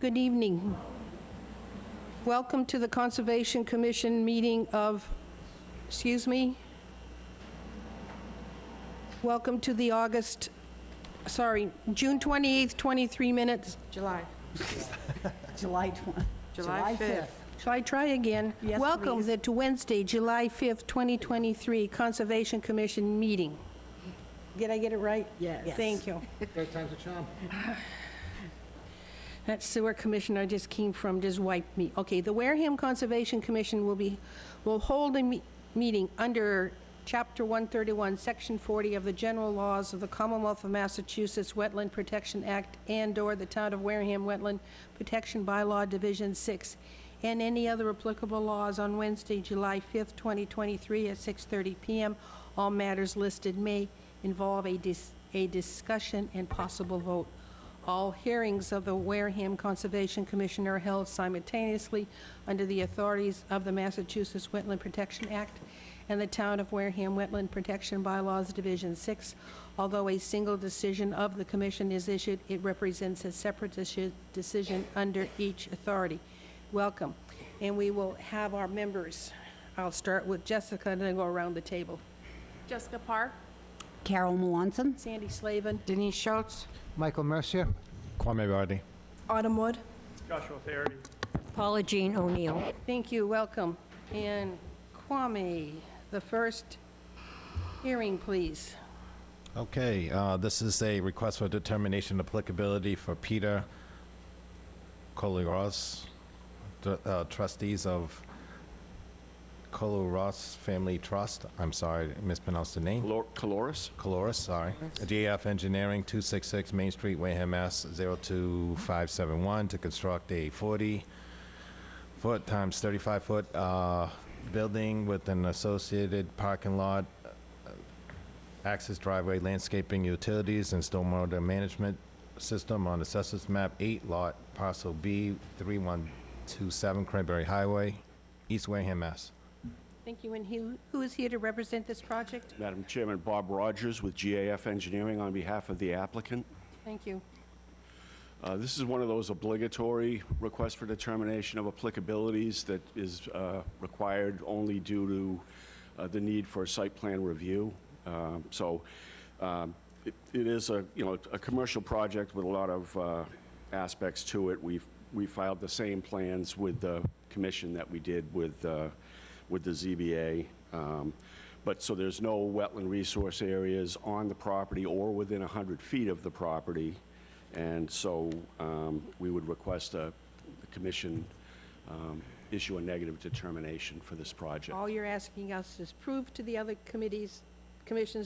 Good evening. Welcome to the Conservation Commission meeting of, welcome to the June 28th, 23 minutes. July. July 5th. Shall I try again? Yes, Welcome please. to Wednesday, July 5th, 2023 Conservation Commission meeting. Did I get it right? Yes. Thank you. Third time's a charm. That sewer commission I just came from just wiped me. Okay, the Wareham Conservation Commission will hold a meeting under Chapter 131, Section 40 of the General Laws of the Commonwealth of Massachusetts Wetland Protection Act and/or the Town of Wareham Wetland Protection Bylaw Division 6 and any other applicable laws on Wednesday, July 5th, 2023 at 6:30 p.m. All matters listed may involve a discussion and possible vote. All hearings of the Wareham Conservation Commission are held simultaneously under the authorities of the Massachusetts Wetland Protection Act and the Town of Wareham Wetland Protection Bylaws Division 6. Although a single decision of the commission is issued, it represents a separate decision under each authority. Welcome. And we will have our members. I'll start with Jessica and then go around the table. Jessica Park. Carol Melanson. Sandy Slavin. Denise Schultz. Michael Mercier. Kwame Vardy. Autumn Wood. Joshua Faraday. Paula Jean O'Neill. Thank you, welcome. And Kwame, the first hearing, please. Okay, this is a request for determination of applicability for Peter Coloros, trustees of Coloros Family Trust. I'm sorry, I mispronounced the name. Coloris? Coloris, sorry. GF Engineering, 266 Main Street, Wareham, Mass. 02571, to construct a 40-foot times 35-foot building with an associated parking lot, access driveway, landscaping, utilities, and stormwater management system on Assessors Map 8, Lot Parcel B, 3127 Cranberry Highway, East Wareham, Mass. Thank you, and who is here to represent this project? Madam Chairman, Bob Rogers with GAF Engineering on behalf of the applicant. Thank you. This is one of those obligatory requests for determination of applicabilities that is required only due to the need for a site plan review. It is a commercial project with a lot of aspects to it. We filed the same plans with the commission that we did with the ZBA. So there's no wetland resource areas on the property or within 100 feet of the property. And so we would request the commission issue a negative determination for this project. All you're asking us is prove to the other commissions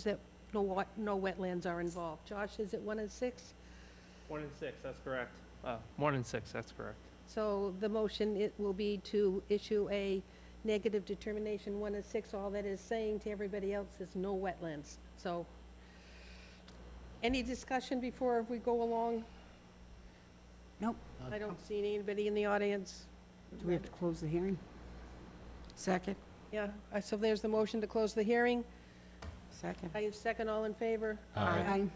that no wetlands are involved. Josh, is it 1 and 6? 1 and 6, that's correct. 1 and 6, that's correct. So the motion, it will be to issue a negative determination, 1 and 6. All that is saying to everybody else is no wetlands. So, any discussion before we go along? Nope. I don't see anybody in the audience. Do we have to close the hearing? Second. Yeah, so there's the motion to close the hearing. Second. I second, all in favor? Aye.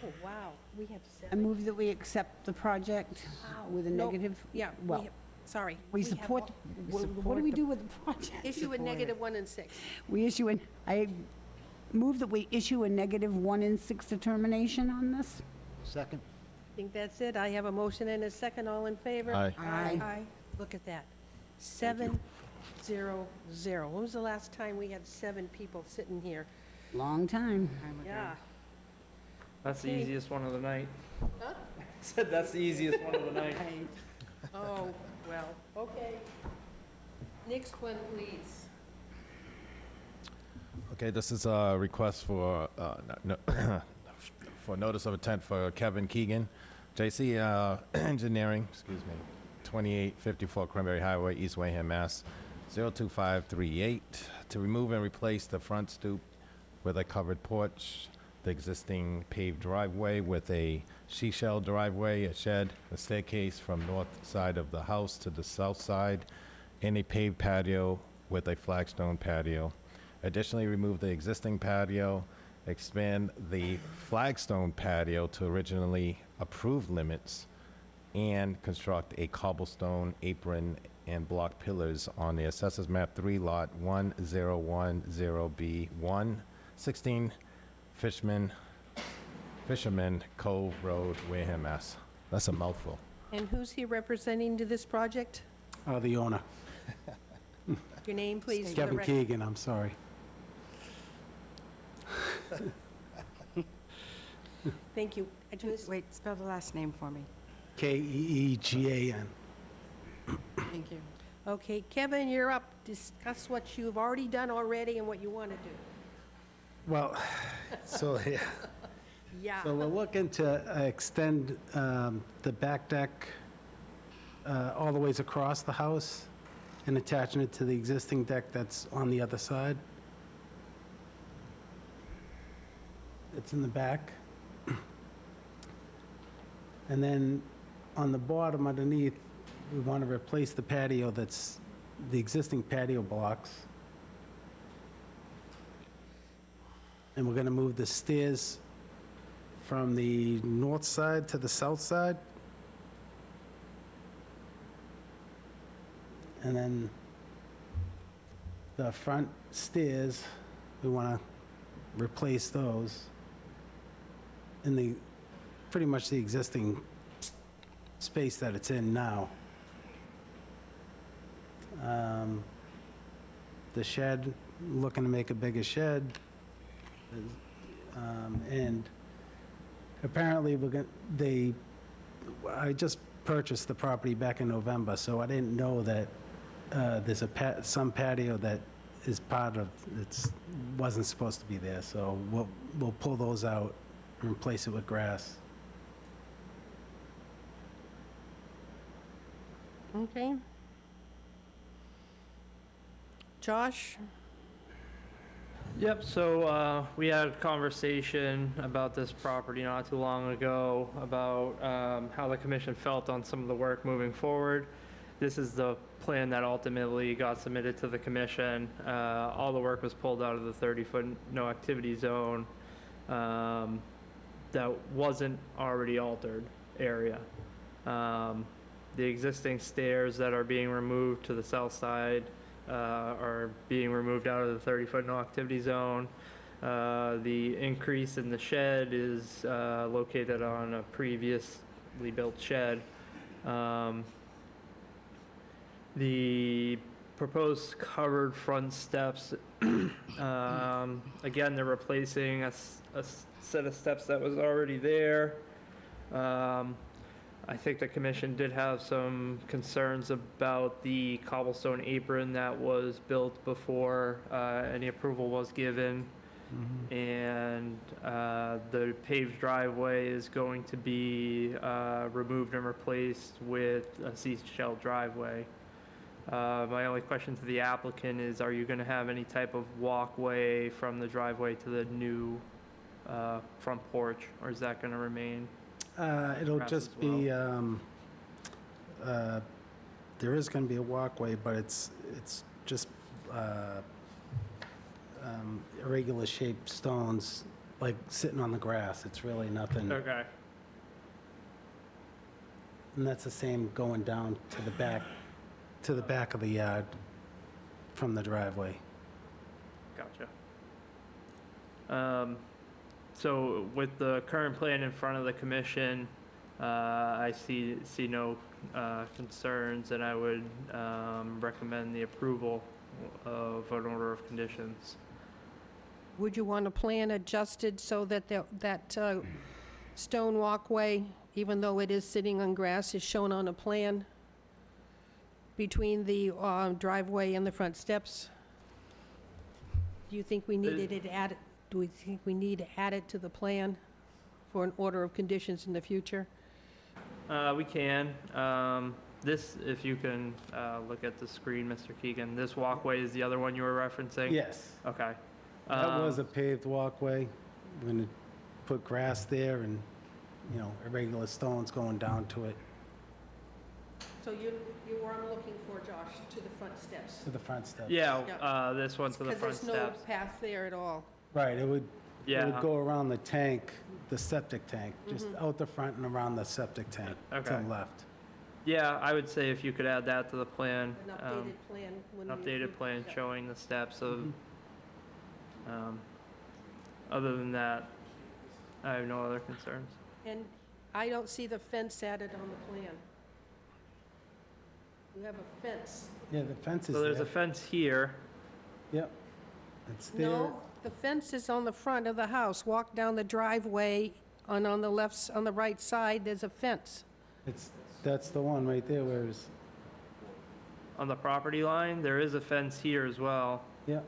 Oh, wow, we have I 7. move that we accept the project with a No, negative. Yeah, Well, sorry. we have support, all- what do we do with the project? Issue a negative 1 and 6. We issue I move that we issue a negative 1 and 6 determination on this. Second. I think that's it. I have a motion and a second, all in favor? Aye. Aye. Look at that. 7-0-0. When was the last time we had 7 people sitting here? Long time. Yeah. That's the Okay. easiest one of the night. Huh? Said that's the easiest one of the night. Oh, well, okay. Next one, please. Okay, this is a request for for notice of intent for Kevin Keegan, JC Engineering, 2854 Cranberry Highway, East Wareham, Mass. 02538, to remove and replace the front stoop with a covered porch, the existing paved driveway with a she-shell driveway, a shed, a staircase from north side of the house to the south side, and a paved patio with a flagstone patio. Additionally, remove the existing patio, expand the flagstone patio to originally approved limits, and construct a cobblestone apron and block pillars on the Assessors Map 3, Lot 1010B1, 16 Fisherman Cove Road, Wareham, Mass. That's a mouthful. And who's he representing to this project? The owner. Your name, please. for the Kevin record. Keegan, I'm sorry. Thank you. I just, Wait, spell the last name for me. Keegan. Thank you. okay, Kevin, you're up. Discuss what you've already done already and what you want to do. Well, so, yeah. Yeah. So we're looking to extend the back deck all the ways across the house and attaching it to the existing deck that's on the other side. It's in the back. And then on the bottom underneath, we want to replace the patio that's the existing patio blocks. And we're going to move the stairs from the north side to the south side. And then the front stairs, we want to replace those in the, pretty much the existing space that it's in now. The shed, looking to make a bigger shed. And apparently, I just purchased the property back in November, so I didn't know that there's some patio that is part of, wasn't supposed to be there, so we'll pull those out and replace it with grass. Okay. Josh? Yep, so we had a conversation about this property not too long ago about how the commission felt on some of the work moving forward. This is the plan that ultimately got submitted to the commission. All the work was pulled out of the 30-foot no activity zone that wasn't already altered area. The existing stairs that are being removed to the south side are being removed out of the 30-foot no activity zone. The increase in the shed is located on a previously built shed. The proposed covered front steps, again, they're replacing a set of steps that was already there. I think the commission did have some concerns about the cobblestone apron that was built before any approval was given. And the paved driveway is going to be removed and replaced with a seashell driveway. My only question to the applicant is, are you going to have any type of walkway from the driveway to the new front porch, or is that going to remain? It'll Grass just as well. be, there is going to be a walkway, but it's just irregular shaped stones, like sitting on the grass. It's really nothing. Okay. And that's the same going down to the back of the yard from the driveway. Gotcha. So with the current plan in front of the commission, I see no concerns, and I would recommend the approval of an order of conditions. Would you want a plan adjusted so that that stone walkway, even though it is sitting on grass, is shown on a plan between the driveway and the front steps? Do you think we needed it added? Do we think we need to add it to the plan for an order of conditions in the future? We can. This, if you can look at the screen, Mr. Keegan, this walkway is the other one you were referencing? Yes, Okay. that was a paved walkway. We're going to put grass there and, irregular stones going down to it, So you were looking for, Josh, to the front steps? to the front steps. Yeah, this one to the front Because there's no steps. path there at all. Right, it would It Yeah. would go around the tank, the septic tank, just out the front and around the septic tank to Okay. the left. Yeah, I would say if you could add that to the plan. An updated plan. when An we updated approve plan that. showing the steps of, other than that, I have no other concerns. And I don't see the fence added on the plan. You have a fence. Yeah, the fence is So there's a there. fence here. Yep. It's there. No, the fence is on the front of the house. Walk down the driveway, and on the on the right side, there's a fence. That's the one right there where it's, On the property line, there is a fence here as well. yep.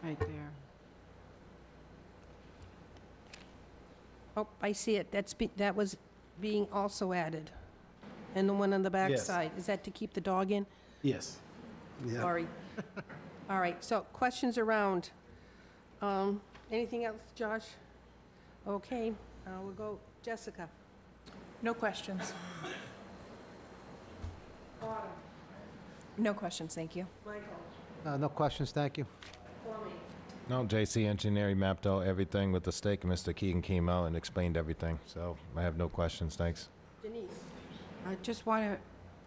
Right there. Oh, I see it. That was being also added. And the one on the back Yes. side, is that to keep the dog in? Yes. Yeah. Sorry. All right, so questions around. Anything else, Josh? Okay, we'll go, Jessica. No questions. Autumn. No questions, thank you. Michael. No questions, thank you. Kwame. No, JC Engineering mapped out everything with the stake, and Mr. Keegan came out and explained everything, so I have no questions, thanks. Denise. I just want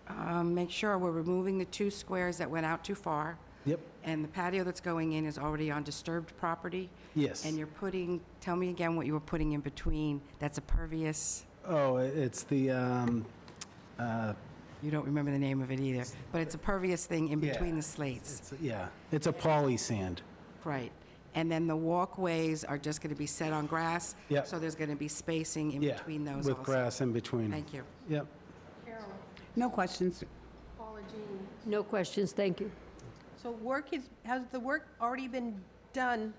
to make sure we're removing the 2 squares that went out too far, Yep. and the patio that's going in is already on disturbed property, Yes. and you're putting, tell me again what you were putting in between. That's a pervious, Oh, it's the, you don't remember the name of it either, but it's a pervious thing in Yeah. between the slates. it's a poly sand. Right. And then the walkways are just going to be set on grass? Yep. So there's going to be spacing in Yeah, between those also? with grass in between. Thank you. Yep. Carol. No questions. Paula Jean. No questions, thank you. So has the work already been done?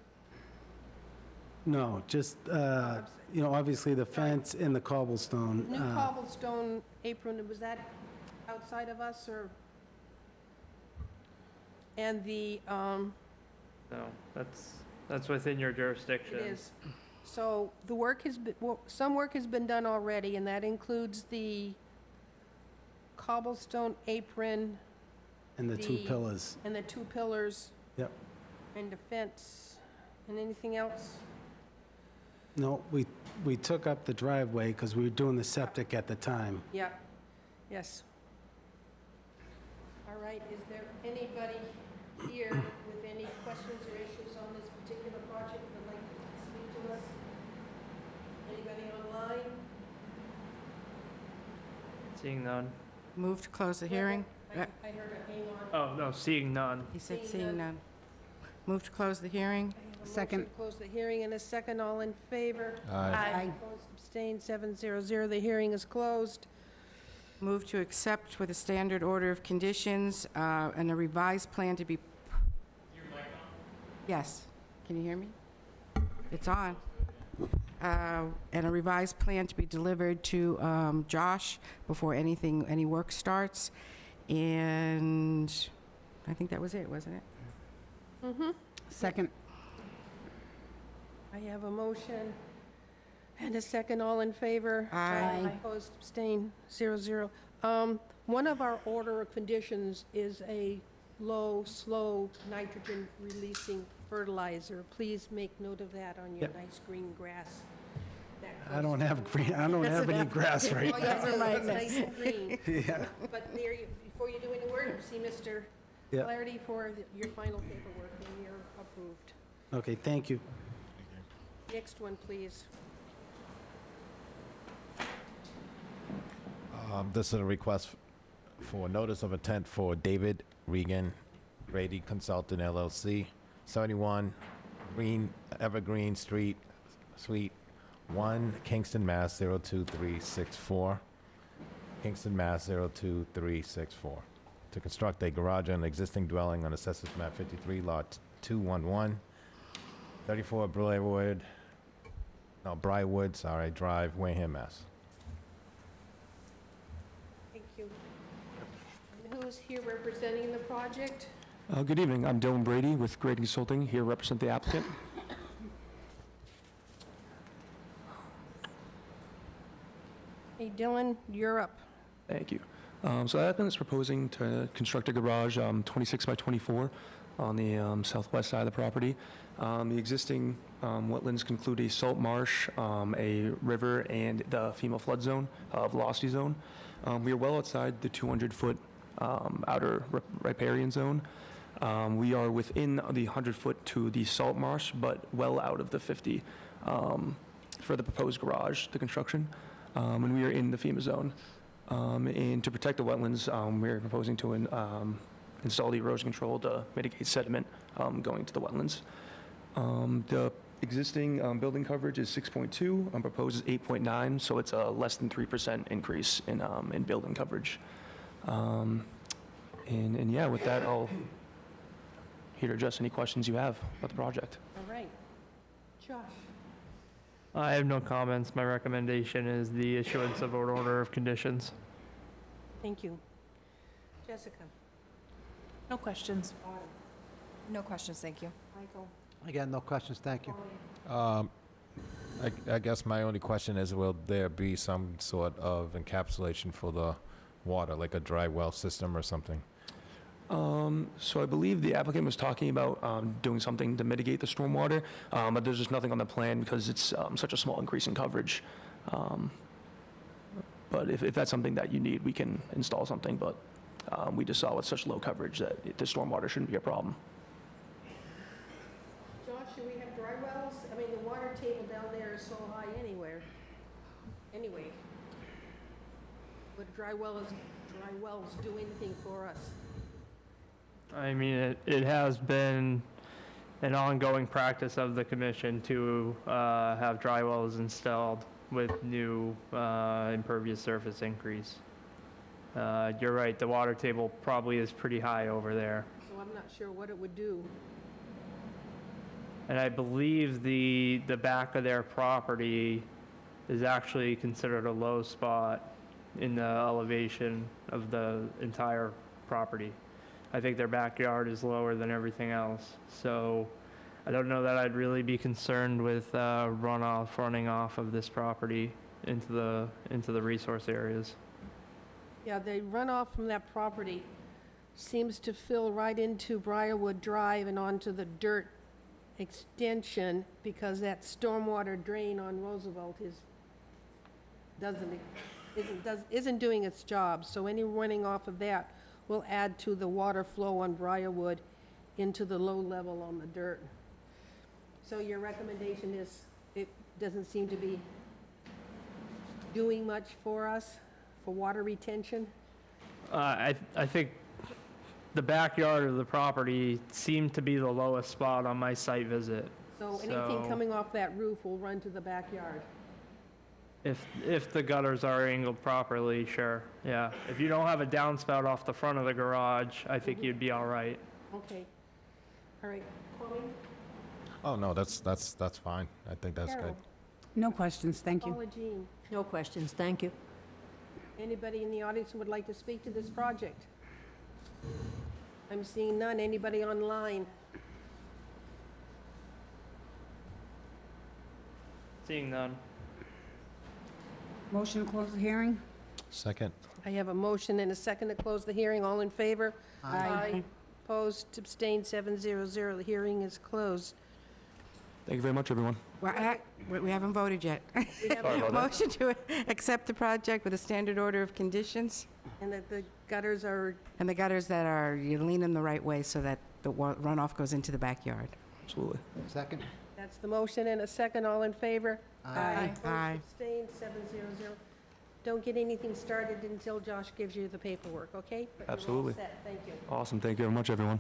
No, just, obviously the fence and the cobblestone. New cobblestone apron, was that outside of us, or? And the, No, that's within your jurisdiction. it is. So the work has been, some work has been done already, and that includes the cobblestone apron And the 2 the- pillars. and the 2 pillars. Yep. And the fence, and anything else? No, we took up the driveway because we were doing the septic at the time. Yeah, yes. All right, is there anybody here with any questions or issues on this particular project that would like to speak to us? Anybody online? Seeing none. Move to close the hearing? I heard a hang on. Oh, no, seeing none. He said Seeing seeing none. none. Move to close the hearing? I have a Second. motion to close the hearing in a second. All in favor? Aye. Opposed, abstained, 700. The hearing is closed. Move to accept with a standard order of conditions and a revised plan to be... Yes. Can you hear me? It's on. And a revised plan to be delivered to Josh before any work starts. And I think that was it, wasn't it? Second. I have a motion and a second. All in favor? Aye. Opposed, abstained, 0. One of our order of conditions is a low, slow nitrogen-releasing fertilizer. Please make note of that on your Yep. nice green grass. That I goes don't to- have any grass right Oh, now. yes, it's nice and green. Yeah. But there, before you do any work, you see Mr. Yeah. Flaherty for your final paperwork, and you're approved. Okay, thank you. Next one, please. This is a request for notice of intent for David Regan, Grady Consultant LLC, 71 Evergreen Street, Suite 1, Kingston, Mass. 02364. Kingston, Mass. 02364. To construct a garage on an existing dwelling on Assessors Map 53, Lot 211, 34 Briarwood Drive, Wareham, Mass. Thank you. And who's here representing the project? Good evening. I'm Dylan Brady with Grady Consulting, here to represent the applicant. Hey, Dylan, you're up. Thank you. So the applicant is proposing to construct a garage 26 by 24 on the southwest side of the property. The existing wetlands conclude a salt marsh, a river, and the FEMA flood zone, velocity zone. We are well outside the 200-foot outer riparian zone. We are within the 100-foot to the salt marsh, but well out of the 50 for the proposed garage, the construction. And we are in the FEMA zone. And to protect the wetlands, we're proposing to install the erosion control to mitigate sediment going to the wetlands. The existing building coverage is 6.2, proposed is 8.9, so it's a less than 3% increase in building coverage. And yeah, with that, I'll here to address any questions you have about the project. All right. Josh? I have no comments. My recommendation is the issuance of an order of conditions. Thank you. Jessica? No questions. No questions, thank you. Michael? Again, no questions, thank you. I guess my only question is, will there be some sort of encapsulation for the water, like a dry well system or something? So I believe the applicant was talking about doing something to mitigate the stormwater, but there's just nothing on the plan because it's such a small increase in coverage. But if that's something that you need, we can install something, but we just saw with such low coverage that the stormwater shouldn't be a problem. Josh, should we have dry wells? I mean, the water table down there is so high anyway. Would dry wells do anything for us? I mean, it has been an ongoing practice of the commission to have dry wells installed with new impervious surface increase. You're right, the water table probably is pretty high over there. So I'm not sure what it would do. And I believe the back of their property is actually considered a low spot in the elevation of the entire property. I think their backyard is lower than everything else. So I don't know that I'd really be concerned with runoff running off of this property into the resource areas. Yeah, the runoff from that property seems to fill right into Briarwood Drive and onto the dirt extension because that stormwater drain on Roosevelt isn't doing its job. So any running off of that will add to the water flow on Briarwood into the low level on the dirt. So your recommendation is it doesn't seem to be doing much for us for water retention? I think the backyard of the property seemed to be the lowest spot on my site visit. So anything coming off that roof will run to the backyard? If the gutters are angled properly, sure, yeah. If you don't have a downspout off the front of the garage, I think you'd be all right. Okay. All right. Chloe? Oh, no, that's fine. I think that's good. Carol? No questions, thank you. Paula Jean? No questions, thank you. Anybody in the audience who would like to speak to this project? I'm seeing none. Anybody online? Seeing none. Motion to close the hearing? Second. I have a motion and a second to close the hearing. All in favor? Aye. Opposed, abstained, 700. The hearing is closed. Thank you very much, everyone. Well, we haven't voted yet. We have Sorry a about that. Motion to accept the project with a standard order of conditions, and that the gutters are, and the gutters that are, you lean them the right way so that the runoff goes into the backyard. Absolutely. Second? that's the motion and a second. All in favor? Aye. Opposed, Aye. abstained, 700. Don't get anything started until Josh gives you the paperwork, okay? But you're all Absolutely. set. Thank you. Awesome. Thank you very much, everyone.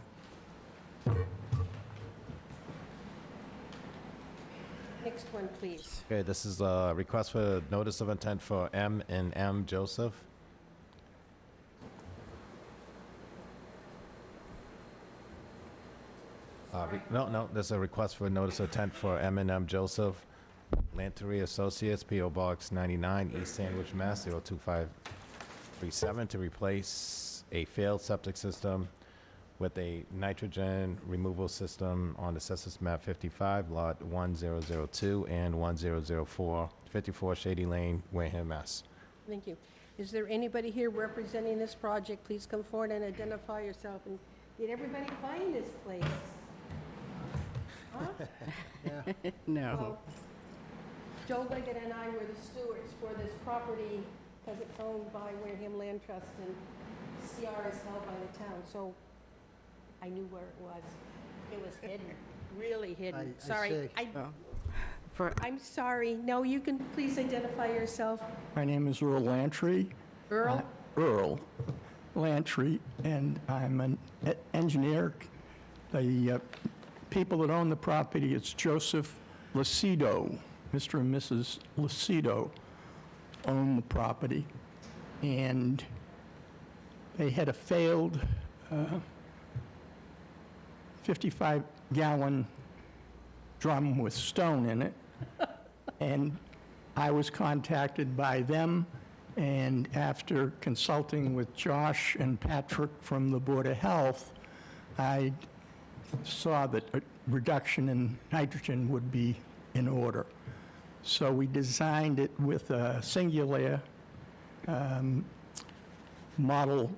Next one, please. Okay, this is a request for notice of intent for M and M Joseph. No, there's a request for notice of intent for M and M Joseph, Lantery Associates, P.O. Box 99, East Sandwich, Mass. 02537, to replace a failed septic system with a nitrogen removal system on the Census Map 55, Lot 1002 and 1004, 54 Shady Lane, Wareham, Mass. Thank you. Is there anybody here representing this project? Please come forward and identify yourself and Did everybody find this place? Huh? No. Well, Joe Leggett and I were the stewards for this property because it's owned by Wareham Land Trust and CR is held by the town, so I knew where it was. It was hidden, really hidden. I Sorry. see. I'm sorry. No, you can please identify yourself. My name is Earl Lantry. Earl? Earl Lantry, and I'm an engineer. The people that own the property, it's Joseph Lucido. Mr. and Mrs. Lucido own the property, and they had a failed 55-gallon drum with stone in it, and I was contacted by them, and after consulting with Josh and Patrick from the Board of Health, I saw that a reduction in nitrogen would be in order. So we designed it with a singular Model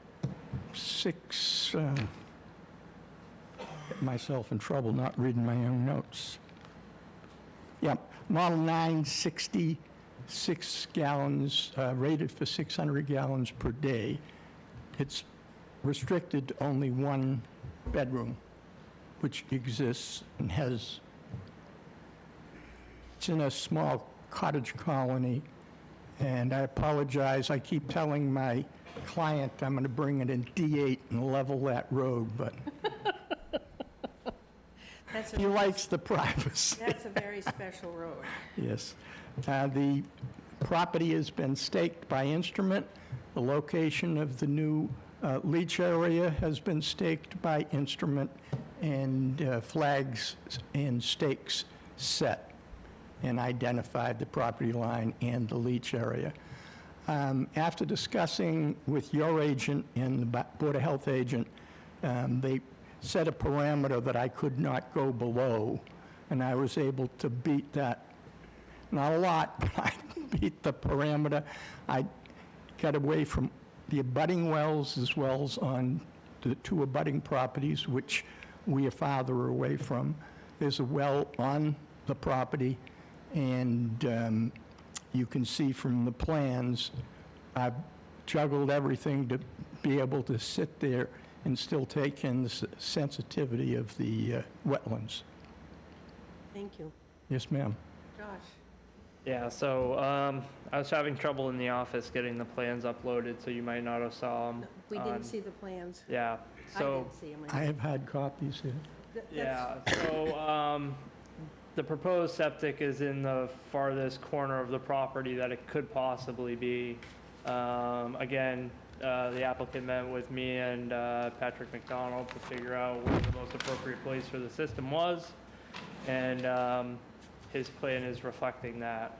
6, get myself in trouble not reading my own notes. Yeah, Model 960, 6 gallons, rated for 600 gallons per day. It's restricted to only one bedroom, which exists and has, it's in a small cottage colony, and I apologize, I keep telling my client I'm going to bring it in D8 and level that road, but That's he likes the privacy. That's a very special road. Yes. The property has been staked by instrument. The location of the new leach area has been staked by instrument, and flags and stakes set and identified the property line and the leach area. After discussing with your agent and the Board of Health agent, they set a parameter that I could not go below, and I was able to beat that. Not a lot, but I beat the parameter. I got away from the abutting wells as well as on the 2 abutting properties, which we are farther away from. There's a well on the property, and you can see from the plans, I've juggled everything to be able to sit there and still take in the sensitivity of the wetlands. Thank you. Yes, ma'am. Josh? Yeah, so I was having trouble in the office getting the plans uploaded, so you might not have saw them. We didn't see the plans. Yeah, I so, didn't see them. I have had copies here. yeah, so the proposed septic is in the farthest corner of the property that it could possibly be. Again, the applicant met with me and Patrick McDonald to figure out where the most appropriate place for the system was, and his plan is reflecting that.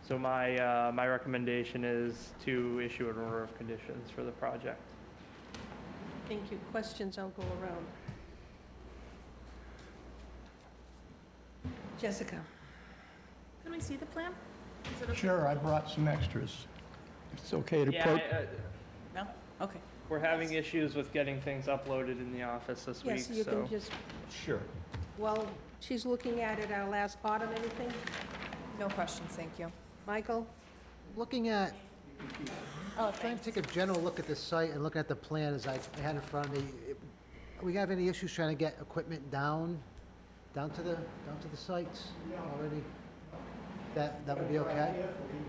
So my recommendation is to issue an order of conditions for the project. Thank you. Questions? I'll go around. Jessica? Can we see the plan? Is it okay? Sure, I brought some extras. It's okay to Yeah, put... No? Okay. we're having issues with getting things uploaded in the office this week, Yes, you so. can just, Sure. well, she's looking at it, I'll ask Autumn anything. No questions, thank you. Michael? Looking at, Oh, trying to take a general look at the site and looking at the plan as I had in front of me, we have any issues trying to get equipment down to the sites already? That would be okay?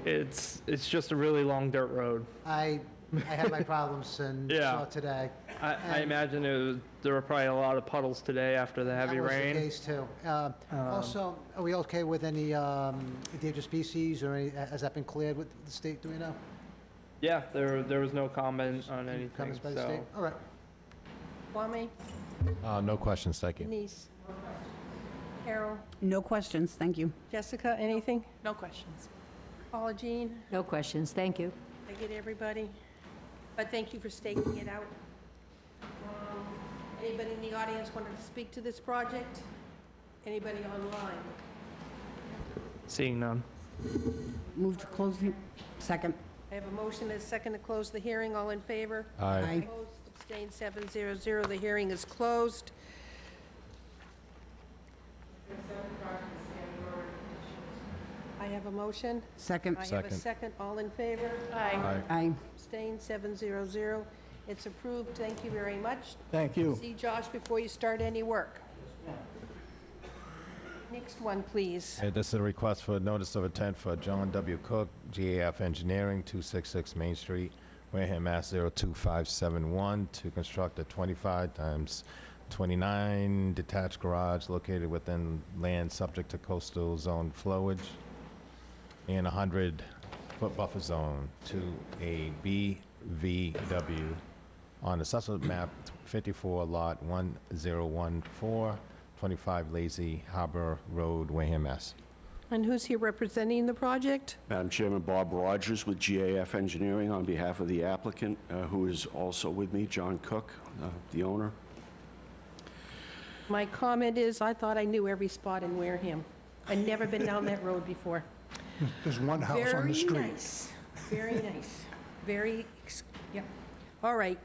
It's just a really long dirt road. I had my problems and Yeah. saw it today. I And- imagine there were probably a lot of puddles today after the heavy That was the rain. case too. Also, are we okay with any endangered species or any, has that been cleared with the state, do we know? Yeah, there was no comment on anything, Comments by the so. state? All right. Kwame? No questions, thank you. Denise? Carol? No questions, thank you. Jessica, anything? No questions. Paula Jean? No questions, thank you. I get everybody? But thank you for staking it out. Anybody in the audience wanted to speak to this project? Anybody online? Seeing none. Move to close the, second. I have a motion and a second to close the hearing. All in favor? Aye. Aye. Opposed, Abstained, 700. The hearing is closed. I have a motion. Second. I have a Second. second. All in favor? Aye. Aye. Abstained, 700. It's approved. Thank you very much. Thank you. See Josh before you start any work. Next one, please. This is a request for a notice of intent for John W. Cook, GAF Engineering, 266 Main Street, Wareham, Mass. 02571, to construct a 25 times 29 detached garage located within land subject to coastal zone flowage and a 100-foot buffer zone to a BVW on assessment map 54, lot 1014, 25 Lazy Harbor Road, Wareham, Mass. And who's here representing the project? Madam Chairman, Bob Rogers with GAF Engineering on behalf of the applicant, who is also with me, John Cook, the owner. My comment is, I thought I knew every spot in Wareham. I'd never been down that road before. There's one house on the street. Very nice, very nice, very, yep. All right,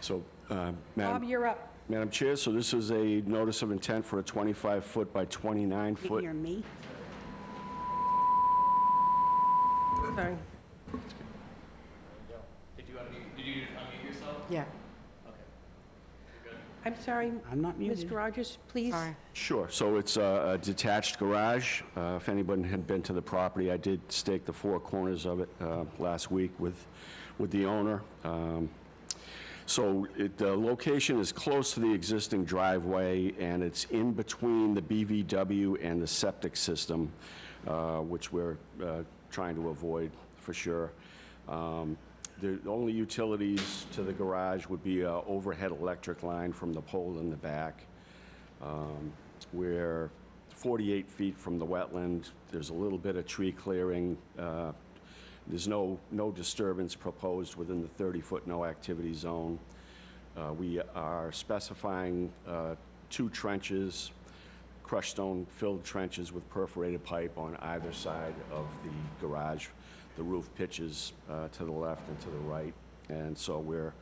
So, Bob, Madam you're up. Madam Chair, so this is a notice of intent for a 25-foot by You 29-foot. hear me? Sorry. Yeah, I'm sorry, I'm not muted. Mr. Rogers, please. sorry. Sure, so it's a detached garage. If anyone had been to the property, I did stake the four corners of it last week with the owner. So the location is close to the existing driveway, and it's in between the BVW and the septic system, which we're trying to avoid for sure. The only utilities to the garage would be an overhead electric line from the pole in the back. We're 48 feet from the wetland. There's a little bit of tree clearing. There's no disturbance proposed within the 30-foot no-activity zone. We are specifying 2 trenches, crushed stone-filled trenches with perforated pipe on either side of the garage. The roof pitches to the left and to the right, and so we're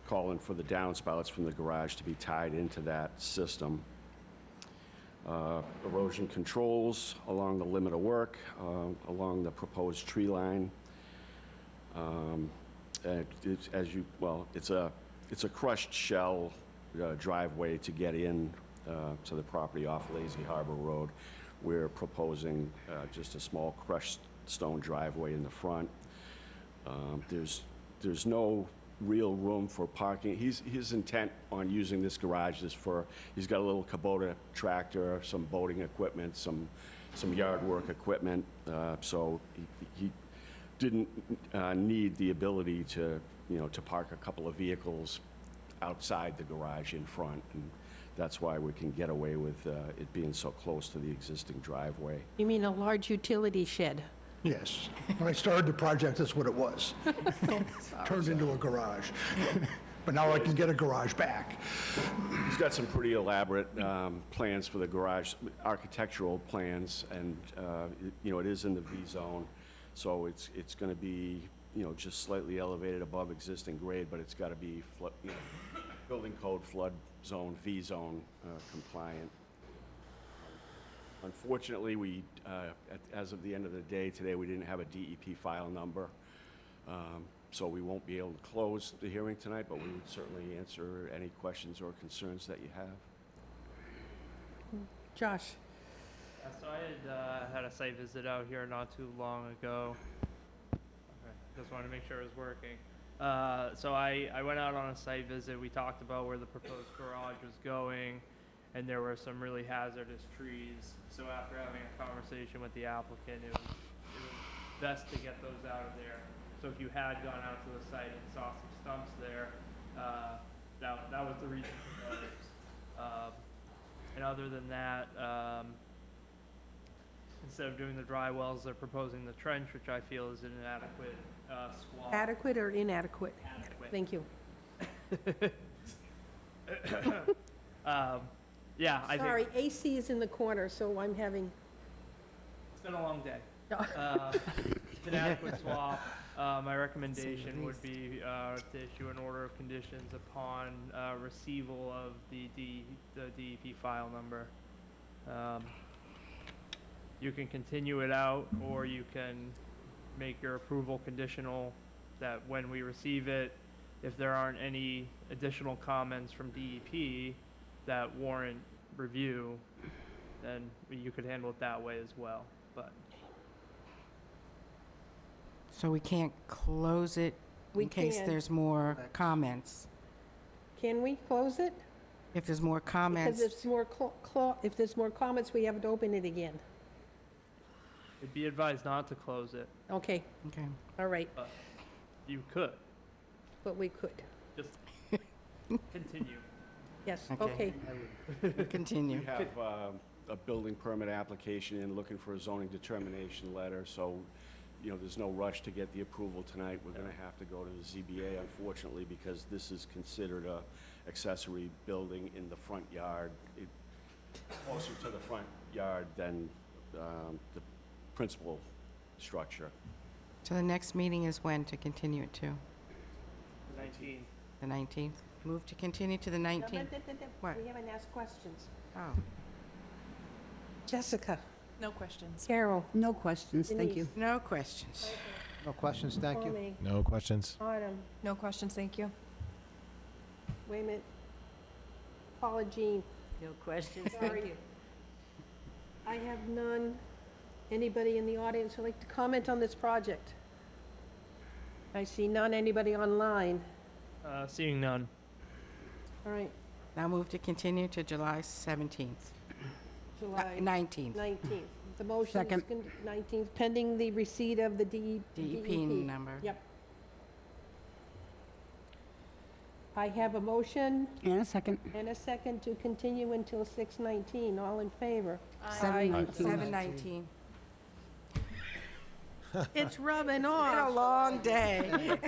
calling for the downspouts from the garage to be tied into that system. Erosion controls along the limit of work, along the proposed tree line. It's a crushed shell driveway to get in to the property off Lazy Harbor Road. We're proposing just a small crushed stone driveway in the front. There's no real room for parking. His intent on using this garage is he's got a little Kubota tractor, some boating equipment, some yard work equipment, so he didn't need the ability to park a couple of vehicles outside the garage in front, and that's why we can get away with it being so close to the existing driveway. You mean a large utility shed? Yes. When I started the project, that's what it was. Turned into a garage. But now I can get a garage back. He's got some pretty elaborate plans for the garage, architectural plans, and it is in the V zone, so it's going to be just slightly elevated above existing grade, but it's got to be building code flood zone, V zone compliant. Unfortunately, as of the end of the day today, we didn't have a DEP file number, so we won't be able to close the hearing tonight, but we would certainly answer any questions or concerns that you have. Josh? So I had a site visit out here not too long ago. Okay, just wanted to make sure it was working. So I went out on a site visit. We talked about where the proposed garage was going, and there were some really hazardous trees. So after having a conversation with the applicant, it was best to get those out of there. So if you had gone out to the site and saw some stumps there, that was the reason for those. And other than that, instead of doing the dry wells, they're proposing the trench, which I feel is an inadequate squat. Adequate or inadequate? Adequate. Thank you. Yeah, I Sorry, think AC is in the corner, so I'm having, it's been a long day. It's an adequate swap. My recommendation would be to issue an order of conditions upon receival of the DEP file number. You can continue it out, or you can make your approval conditional that when we receive it, if there aren't any additional comments from DEP that warrant review, then you could handle it that way as well, but. So we can't close it We in case can. there's more comments? Can we close it? If there's more Because comments, if there's more comments, we have to open it again. It'd be advised not to close it. Okay, okay. all right, You could, but we could. just continue. Yes, Okay. okay. We'll continue. We have a building permit application in, looking for a zoning determination letter, so, you know, there's no rush to get the approval tonight. We're gonna have to go to the ZBA, unfortunately, because this is considered a accessory building in the front yard, closer to the front yard than the principal structure. So the next meeting is when to continue it to? 19. The 19th? Move to continue to the 19th? What? We haven't asked questions. Oh, Jessica, No questions. Carol, No questions, thank you. Denise. no questions. No questions, thank you. Tommy, No questions? Autumn, No questions, thank you. wait a minute. Paula Jean, No questions, sorry. I have none. Anybody in the audience who'd like to comment on this project? I see none. Anybody online? Seeing none. All right, Now move to continue to July 17th. July 19th. 19th. The motion is Second. 19th, pending the receipt of the DEP number. Yep. I have a motion And a second. and a second to continue until 6:19. All in favor? 7:19. 7:19. It's rubbing Been a off. long day.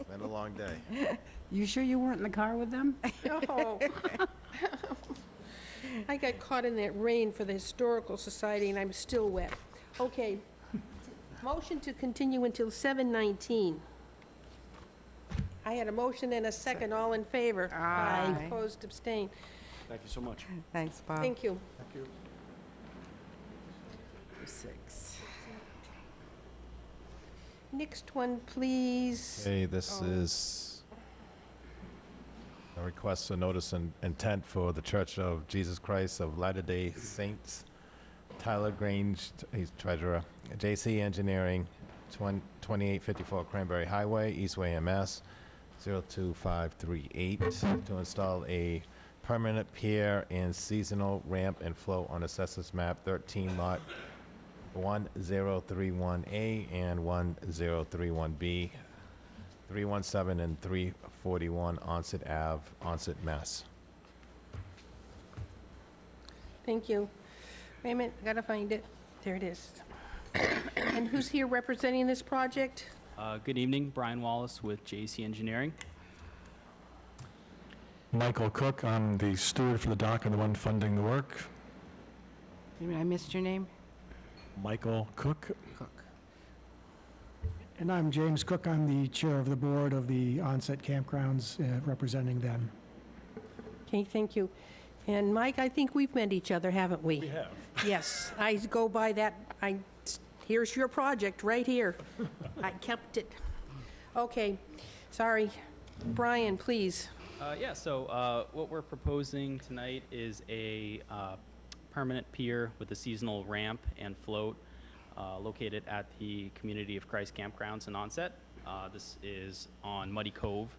Been a long day. You sure you weren't in the car with them? No. I got caught in that rain for the Historical Society, and I'm still wet. Okay. Motion to continue until 7:19. I had a motion and a second. All in favor? Aye. Opposed, abstained. Thank you so much. Thanks, Bob. Thank you. 6. Next one, please. Okay, this is a request for notice and intent for the Church of Jesus Christ of Latter-day Saints, Tyler Grange, he's treasurer, JC Engineering, 2854 Cranberry Highway, East Wareham, Mass. 02538, to install a permanent pier and seasonal ramp and float on Assessors Map 13, Lot 1031A and 1031B, 317 and 341 Onset Ave, Onset, Mass. Thank you. Wait a minute, I gotta find it. There it is. And who's here representing this project? Good evening, Brian Wallace with JC Engineering. Michael Cook, I'm the steward for the dock and the one funding the work. I missed your name? Michael Cook. Cook. And I'm James Cook. I'm the chair of the board of the Onset Campgrounds, representing them. Okay, thank you. And Mike, I think we've met each other, haven't we? We have. Yes, I go by that, here's your project, right here. I kept it. Okay, sorry. Brian, please. So what we're proposing tonight is a permanent pier with a seasonal ramp and float located at the Community of Christ Campgrounds in Onset. This is on Muddy Cove.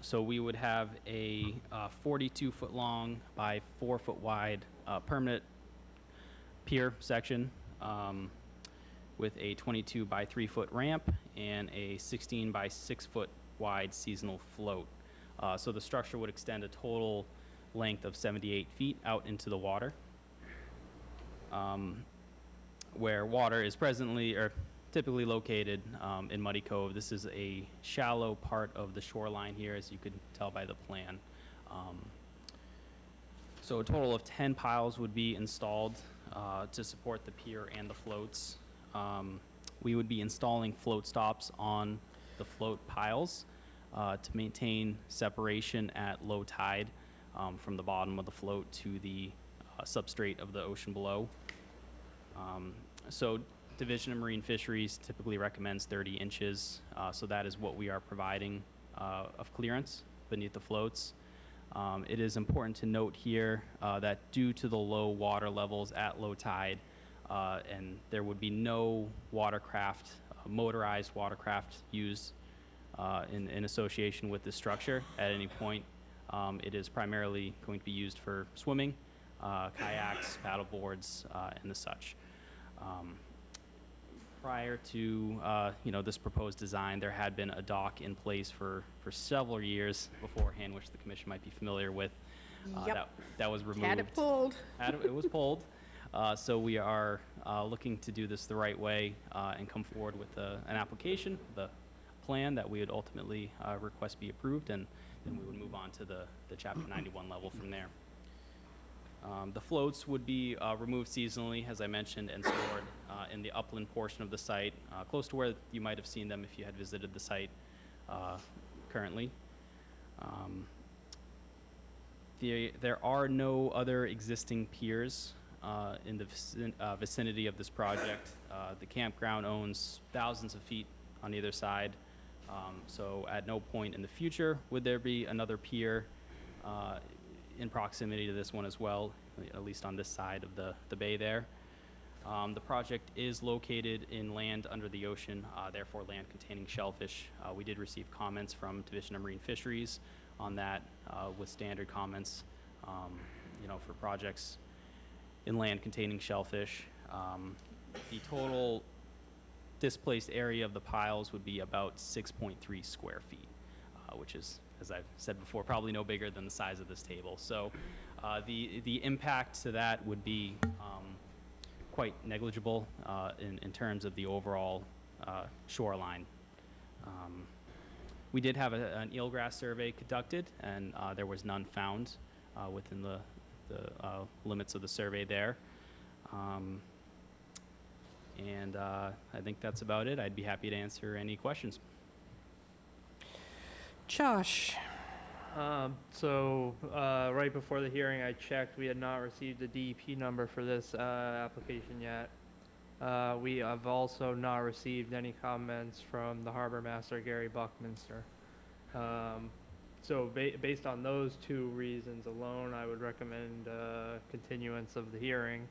So we would have a 42-foot long by 4-foot wide permanent pier section with a 22 by 3-foot ramp and a 16 by 6-foot wide seasonal float. So the structure would extend a total length of 78 feet out into the water, where water is presently or typically located in Muddy Cove. This is a shallow part of the shoreline here, as you could tell by the plan. So a total of 10 piles would be installed to support the pier and the floats. we would be installing float stops on the float piles to maintain separation at low tide from the bottom of the float to the substrate of the ocean below. So Division of Marine Fisheries typically recommends 30 inches, so that is what we are providing of clearance beneath the floats. It is important to note here that due to the low water levels at low tide, and there would be no watercraft, motorized watercraft used in association with this structure at any point. It is primarily going to be used for swimming, kayaks, paddle boards, and the such. Prior to this proposed design, there had been a dock in place for several years beforehand, which the commission might be familiar with. Yep. That was removed. Had it pulled. It was pulled. So we are looking to do this the right way and come forward with an application, the plan that we would ultimately request be approved, and then we would move on to the Chapter 91 level from there. The floats would be removed seasonally, as I mentioned, and stored in the upland portion of the site, close to where you might have seen them if you had visited the site currently. There are no other existing piers in the vicinity of this project. The campground owns thousands of feet on either side, so at no point in the future would there be another pier in proximity to this one as well, at least on this side of the bay there. The project is located in land under the ocean, therefore land containing shellfish. We did receive comments from Division of Marine Fisheries on that with standard comments, for projects in land containing shellfish. The total displaced area of the piles would be about 6.3 square feet, which is, as I've said before, probably no bigger than the size of this table. So the impact to that would be quite negligible in terms of the overall shoreline. We did have an eelgrass survey conducted, and there was none found within the limits of the survey there. And I think that's about it. I'd be happy to answer any questions. Josh? Right before the hearing, I checked. We had not received a DEP number for this application yet. We have also not received any comments from the harbor master, Gary Buckminster. Based on those two reasons alone, I would recommend continuance of the hearing.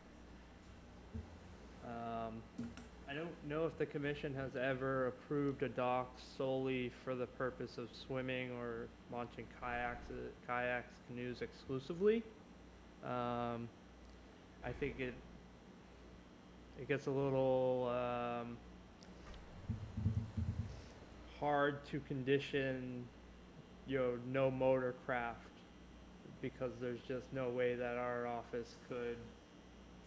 I don't know if the commission has ever approved a dock solely for the purpose of swimming or launching kayaks, canoes exclusively. I think it gets a little hard to condition, no motor craft, because there's just no way that our office could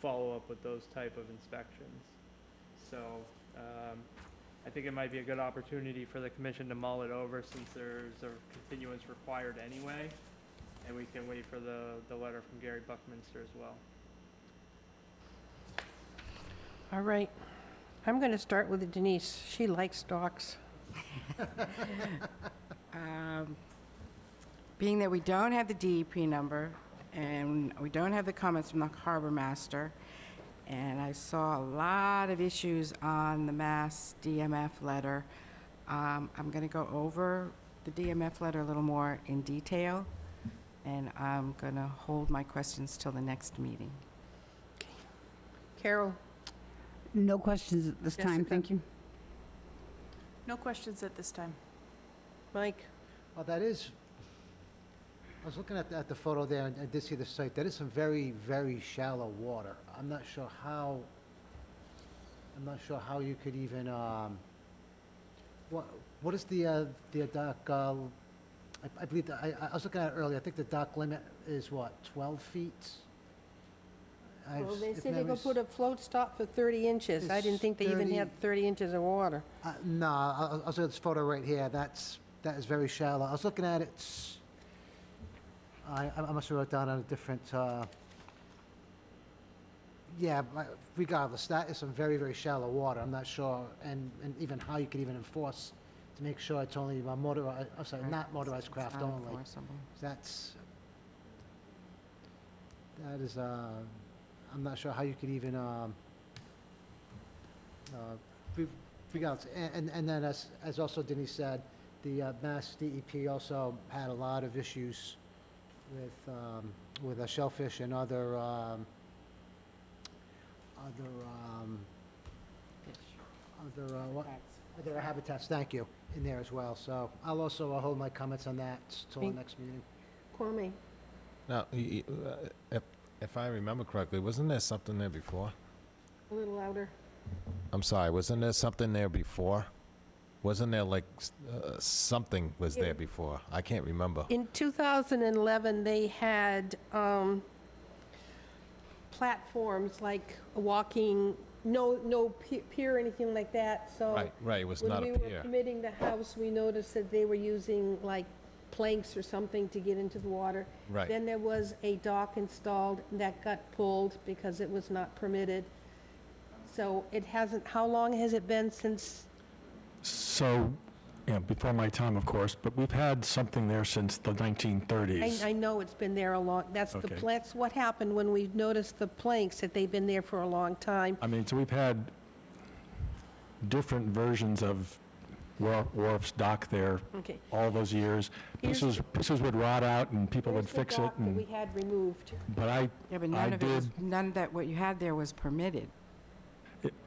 follow up with those type of inspections. So I think it might be a good opportunity for the commission to mull it over, since there's a continuance required anyway, and we can wait for the letter from Gary Buckminster as well. All right. I'm going to start with Denise. She likes docks. Being that we don't have the DEP number and we don't have the comments from the harbor master, and I saw a lot of issues on the Mass DMF letter, I'm going to go over the DMF letter a little more in detail, and I'm going to hold my questions till the next meeting. Carol? No questions at this time, Jessica? thank you. No questions at this time. Mike? Well, that is, I was looking at the photo there, and I did see the site. That is some very, very shallow water. I'm not sure how you could even, what is the dock, I believe, I was looking at it earlier, I think the dock limit is what, 12 feet? Well, they said they're going to put a float stop for 30 inches. I didn't think they even had 30 inches of water. No, I was looking at this photo right here. That is very shallow. I was looking at it. I must have wrote down on a different. Yeah, but regardless, that is some very, very shallow water. I'm not sure, and even how you could even enforce to make sure it's only motorized, I'm sorry, Right. not motorized craft It's only. unenforceable. That is, I'm not sure how you could even, regardless, and then as also Denise said, the Mass DEP also had a lot of issues with shellfish and other, other habitats, thank you, in there as well. So I'll also hold my comments on that till the next meeting. Kwame? Now, if I remember correctly, wasn't there something there before? A little louder. I'm sorry, wasn't there something there before? Wasn't there like something was there before? I can't remember. In 2011, they had platforms like walking, no pier or anything like that, so. Right, it was not a When we were pier. permitting the house, we noticed that they were using like planks or something to get into the water. Right. Then there was a dock installed that got pulled because it was not permitted. So it hasn't, how long has it been since? So, before my time, of course, but we've had something there since the 1930s. I know it's been there a long, that's Okay. that's what happened when we noticed the planks, that they've been there for a long time. I mean, so we've had different versions of Wharf's dock there Okay. all those years. Here's- Pieces would rot out and people would Here's the fix it, dock that we and, had removed. but Yeah, but I none of it was, did- none of that, what you had there was permitted.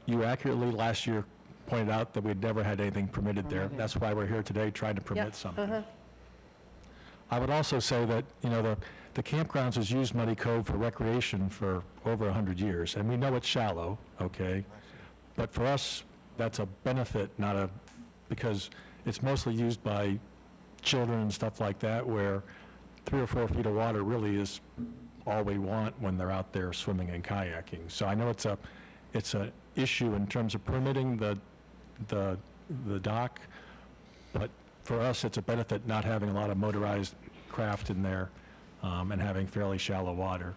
you accurately last year pointed out that we'd never had anything permitted there. Permitted. That's why we're here today, trying to Yeah, permit something. uh-huh. I would also say that, the campgrounds has used Muddy Cove for recreation for over 100 years, and we know it's shallow, okay? But for us, that's a benefit, not a, because it's mostly used by children and stuff like that, where 3 or 4 feet of water really is all we want when they're out there swimming and kayaking. So I know it's a issue in terms of permitting the dock, but for us, it's a benefit not having a lot of motorized craft in there and having fairly shallow water.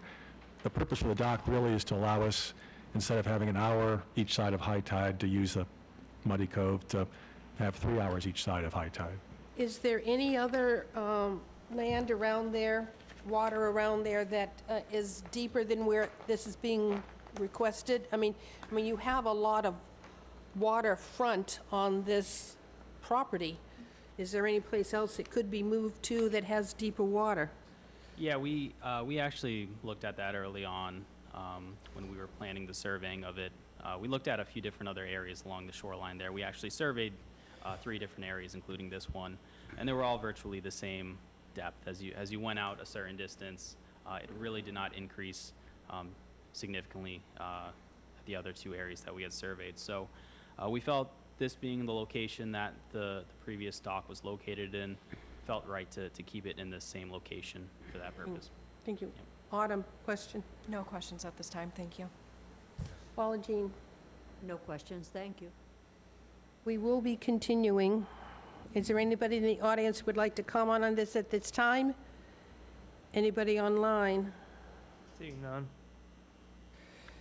The purpose of the dock really is to allow us, instead of having an hour each side of high tide to use the Muddy Cove, to have 3 hours each side of high tide. Is there any other land around there, water around there that is deeper than where this is being requested? I mean, you have a lot of waterfront on this property. Is there any place else it could be moved to that has deeper water? Yeah, we actually looked at that early on when we were planning the surveying of it. We looked at a few different other areas along the shoreline there. We actually surveyed 3 different areas, including this one, and they were all virtually the same depth. As you went out a certain distance, it really did not increase significantly the other 2 areas that we had surveyed. So we felt this being the location that the previous dock was located in, felt right to keep it in the same location for that purpose. Thank you. Autumn, question? No questions at this time, thank you. Paula Jean? No questions, thank you. We will be continuing. Is there anybody in the audience who would like to comment on this at this time? Anybody online? Seeing none.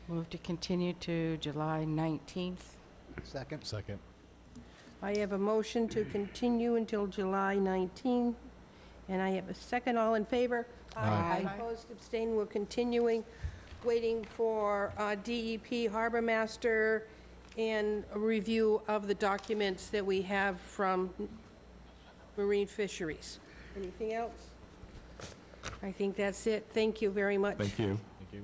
Move to continue to July 19th. Second? Second. I have a motion to continue until July 19, and I have a second. All in favor? Aye. Opposed, abstained, we're continuing, waiting for DEP Harbor Master and a review of the documents that we have from Marine Fisheries. Anything else? I think that's it. Thank you very much. Thank you. Thank you.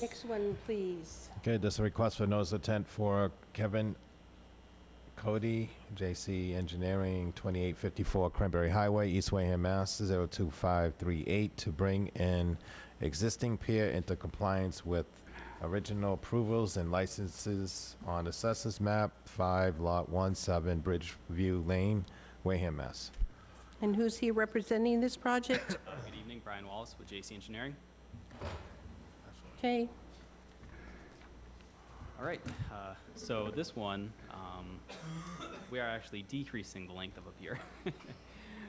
Next one, please. Okay, this is a request for notice of intent for Kevin Cody, JC Engineering, 2854 Cranberry Highway, East Wareham, Mass. 02538, to bring in existing pier into compliance with original approvals and licenses on Assessors Map 5, Lot 17, Bridgeview Lane, Wareham, Mass. And who's here representing this project? Good evening, Brian Wallace with JC Engineering. Okay. All right, so this one, we are actually decreasing the length of a pier.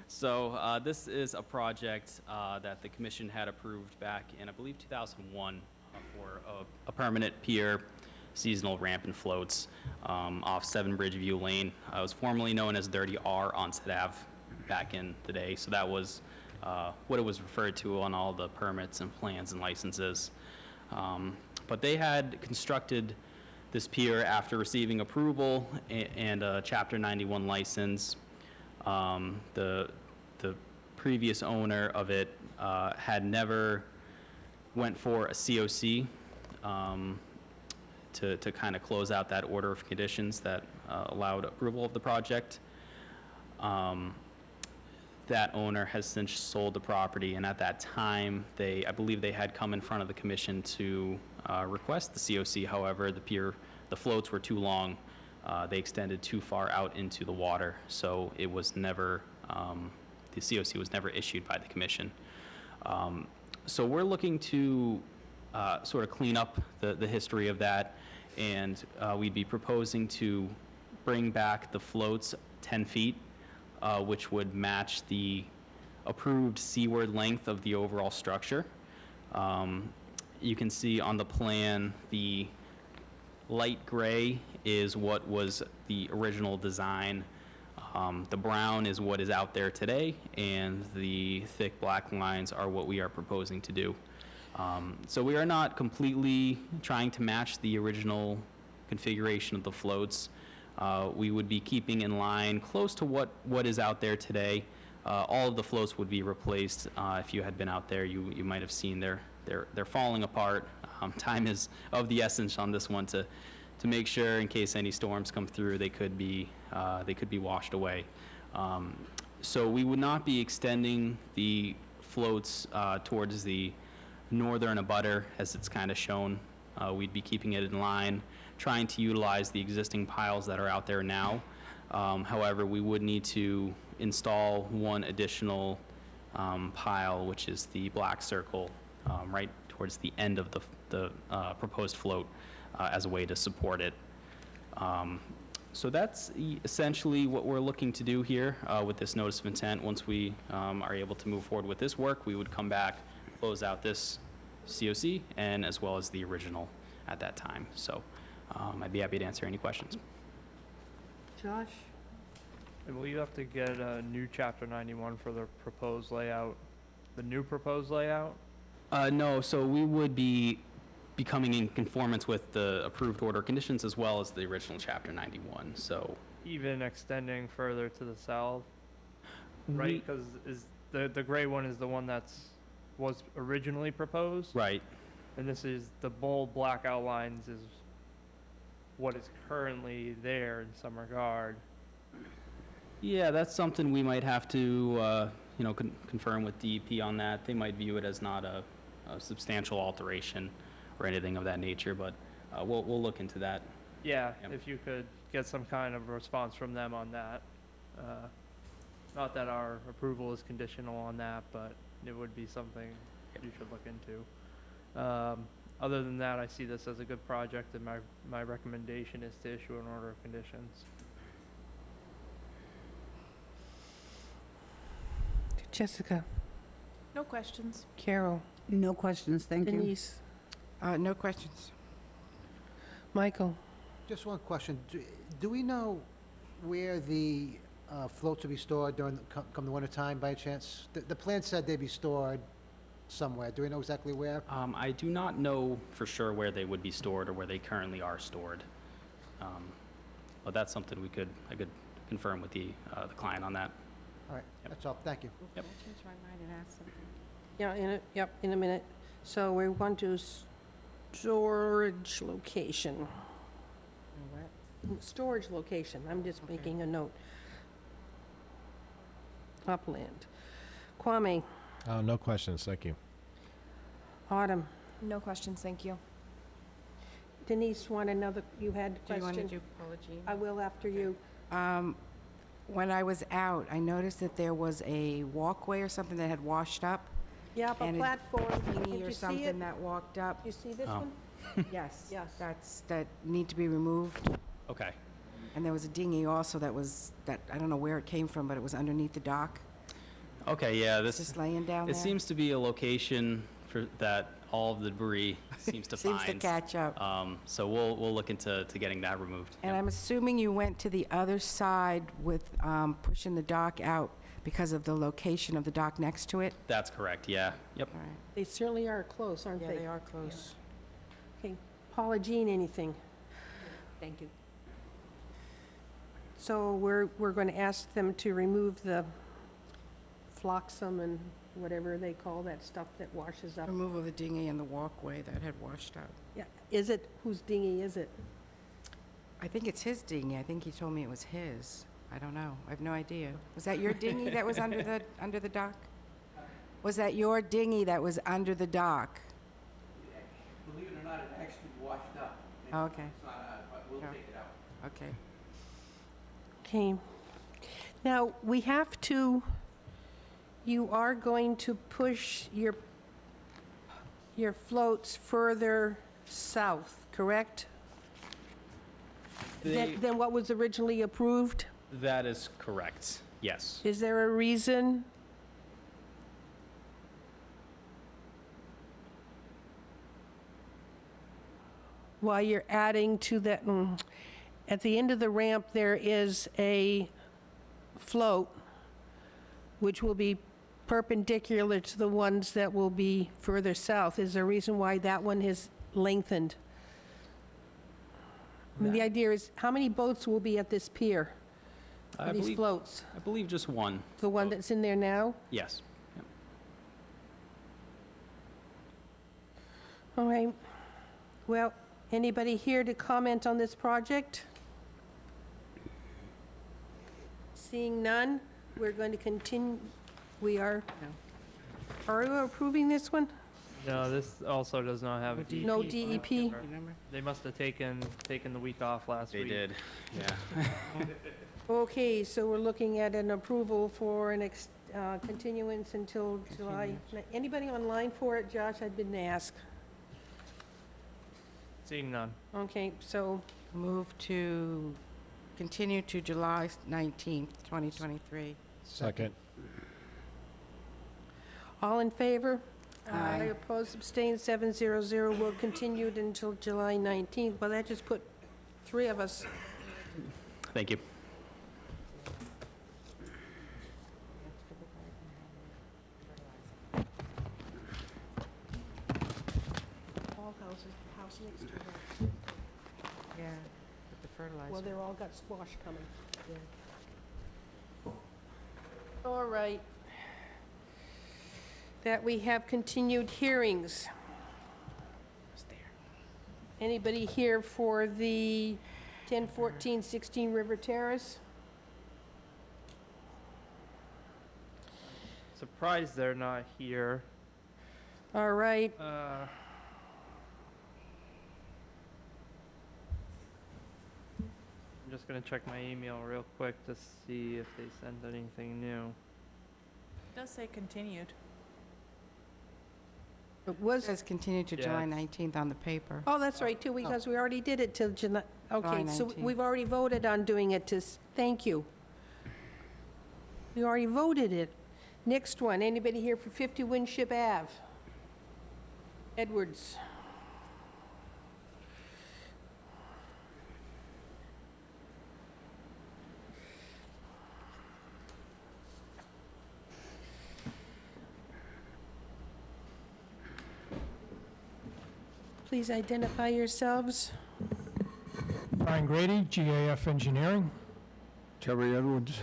So this is a project that the commission had approved back in, I believe, 2001 for a permanent pier, seasonal ramp and floats off 7 Bridgeview Lane. It was formerly known as 30R Onset Ave back in the day. So that was what it was referred to on all the permits and plans and licenses. But they had constructed this pier after receiving approval and a Chapter 91 license. The previous owner of it had never went for a COC to kind of close out that order of conditions that allowed approval of the project. That owner has since sold the property, and at that time, I believe they had come in front of the commission to request the COC. However, the floats were too long. They extended too far out into the water, so it was never, the COC was never issued by the commission. So we're looking to sort of clean up the history of that, and we'd be proposing to bring back the floats 10 feet, which would match the approved seaward length of the overall structure. You can see on the plan, the light gray is what was the original design. The brown is what is out there today, and the thick black lines are what we are proposing to do. So we are not completely trying to match the original configuration of the floats. We would be keeping in line close to what is out there today. All of the floats would be replaced. If you had been out there, you might have seen they're falling apart. Time is of the essence on this one to make sure, in case any storms come through, they could be washed away. So we would not be extending the floats towards the northern abutter, as it's kind of shown. We'd be keeping it in line, trying to utilize the existing piles that are out there now. However, we would need to install one additional pile, which is the black circle right towards the end of the proposed float as a way to support it. So that's essentially what we're looking to do here with this notice of intent. Once we are able to move forward with this work, we would come back, close out this COC, and as well as the original at that time. So I'd be happy to answer any questions. Josh? And will you have to get a new Chapter 91 for the proposed layout, the new proposed layout? No, so we would be becoming in conformance with the approved order conditions as well as the original Chapter 91, so. Even extending further to the south, right? Because the gray one is the one was originally proposed? Right. And this is, the bold black outlines is what is currently there in some regard. Yeah, that's something we might have to, confirm with DEP on that. They might view it as not a substantial alteration or anything of that nature, but we'll look into that. Yeah, Yep. if you could get some kind of response from them on that. Not that our approval is conditional on that, but it would be something you should look into. Other than that, I see this as a good project, and my recommendation is to issue an order of conditions. Jessica, No questions. Carol, No questions, thank you. Denise, No questions. Michael. Just one question. Do we know where the floats will be stored during, come the winter time by chance? The plan said they'd be stored somewhere. Do we know exactly where? I do not know for sure where they would be stored or where they currently are stored. But that's something I could confirm with the client on that. All right, that's all. Thank you. Can I change my mind and ask something? Yeah, in a minute. So we're going to storage location. Storage location, I'm just making a note. Upland. Kwame, No questions, thank you. Autumn, No questions, thank you. Denise, you had a Do you want to question? do Paula Jean? I will after you. When I was out, I noticed that there was a walkway or something that had washed up. Yeah, up a And a platform. Did Did or you see something it? that walked up. You see this Oh. one? Yes. Yes. That need to be removed. Okay. And there was a dinghy also that I don't know where it came from, but it was underneath the dock. Okay, yeah, It's just laying down it there. seems to be a location for that all of the debris seems to Seems to find. catch up. So we'll look into getting that removed. And I'm assuming you went to the other side with pushing the dock out because of the location of the dock next to it? That's correct, yeah. Yep. All right. They certainly are close, aren't Yeah, they? they are close. Okay, Paula Jean, anything? Thank you. So we're going to ask them to remove the flotsam and whatever they call that stuff that washes up. Removal of the dinghy and the walkway that had washed out. Yeah, is it, whose dinghy is it? I think it's his dinghy. I think he told me it was his. I don't know. I have no idea. Was that your dinghy that was under the dock? Was that your dinghy that was under the dock? Believe it or not, it actually washed up. Oh, okay. It's not on, but we'll Yeah. take it out. Okay. Okay. Now, we have to, you are going to push your floats further south, correct? Than what was originally approved? That is correct, yes. Is there a reason? Why you're adding to that, at the end of the ramp, there is a float which will be perpendicular to the ones that will be further south. Is there a reason why that one is lengthened? I mean, the idea is, how many boats will be at this pier? I These believe- floats? I believe just one. The one that's in there now? Yes. Yep. All right. Well, anybody here to comment on this project? Seeing none, we're going to continue. We are, are we approving this one? No, this also does not have. No DEP? Remember? They must have taken the week off last They week. did, yeah. Okay, so we're looking at an approval for an continuance until July. Anybody online for it, Josh? I didn't ask. Seeing none. Okay, so Move to continue to July 19th, 2023. Second. all in favor? Aye. Opposed, abstained, 700. Will continue until July 19th. Well, that just put 3 of us. Thank you. All houses, the house next to her. Yeah, with the fertilizer. Well, they're all got squash coming. All right. That we have continued hearings. It's there. Anybody here for the 1014-16 River Terrace? Surprised they're not here. All right. I'm just gonna check my email real quick to see if they sent anything new. It does say continued. It It was, says continue to Yeah, July it's- 19th on the paper. oh, that's right, too, because we already did it till July. Okay, July so 19th. we've already voted on doing it to, thank you. We already voted it. Next one, anybody here for 50 Winship Ave? Edwards. Please identify yourselves. Brian Grady, GAF Engineering. Terry Edwards,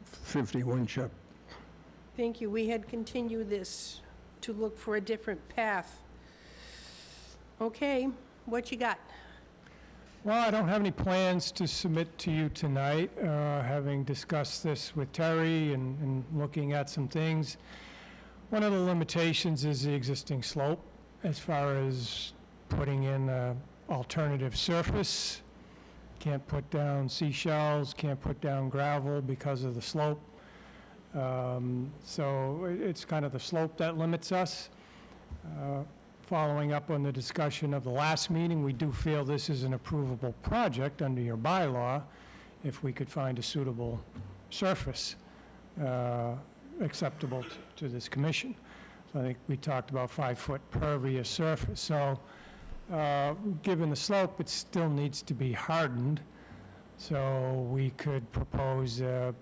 50 Winship. Thank you. We had continued this to look for a different path. Okay, what you got? Well, I don't have any plans to submit to you tonight, having discussed this with Terry and looking at some things. One of the limitations is the existing slope as far as putting in an alternative surface. Can't put down seashells, can't put down gravel because of the slope. So it's kind of the slope that limits us. following up on the discussion of the last meeting, we do feel this is an approvable project under your bylaw if we could find a suitable surface acceptable to this commission. So I think we talked about 5-foot pervious surface. So given the slope, it still needs to be hardened. So we could propose a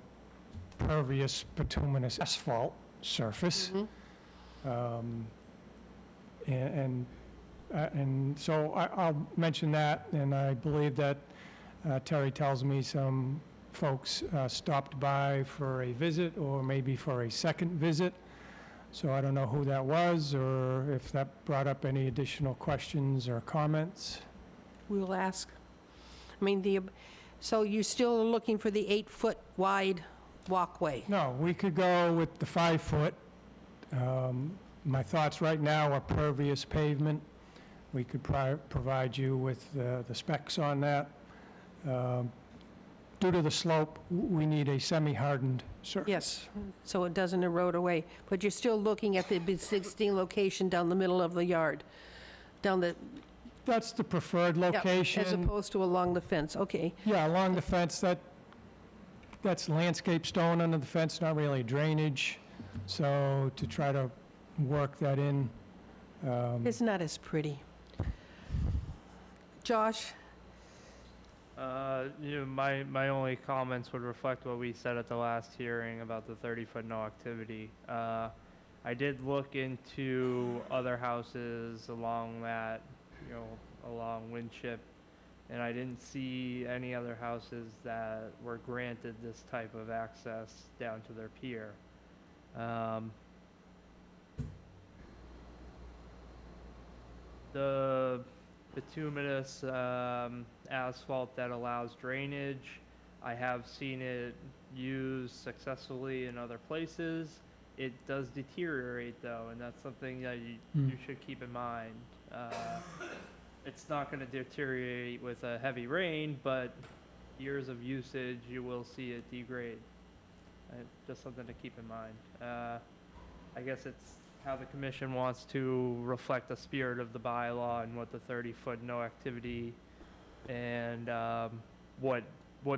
pervious bituminous asphalt surface. And so I'll mention that, and I believe that Terry tells me some folks stopped by for a visit or maybe for a second visit. So I don't know who that was or if that brought up any additional questions or comments. We'll ask. I mean, so you're still looking for the 8-foot wide walkway? No, we could go with the 5-foot. My thoughts right now are pervious pavement. We could provide you with the specs on that. Due to the slope, we need a semi-hardened surface. Yes, so it doesn't erode away. But you're still looking at the existing location down the middle of the yard, down the... That's the preferred Yep, location. as opposed to along the fence, okay. Yeah, along the fence, that's landscape stone under the fence, not really drainage. So to try to work that in. It's not as pretty. Josh? My only comments would reflect what we said at the last hearing about the 30-foot no activity. I did look into other houses along that, along Winship, and I didn't see any other houses that were granted this type of access down to their pier. The bituminous asphalt that allows drainage, I have seen it used successfully in other places. It does deteriorate though, and that's something that you should keep in mind. It's not going to deteriorate with a heavy rain, but years of usage, you will see it degrade. Just something to keep in mind. I guess it's how the commission wants to reflect the spirit of the bylaw and what the 30-foot no activity and what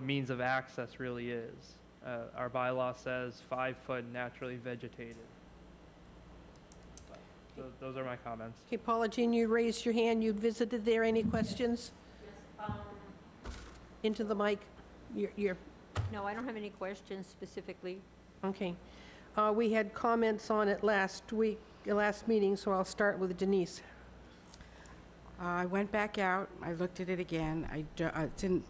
means of access really is. Our bylaw says 5-foot naturally vegetated. So those are my comments. Okay, Paula Jean, you raised your hand, you visited there, any questions? Yes, Into the mic. You're no, I don't have any questions specifically. okay. We had comments on it last meeting, so I'll start with Denise. I went back out, I looked at it again. It's in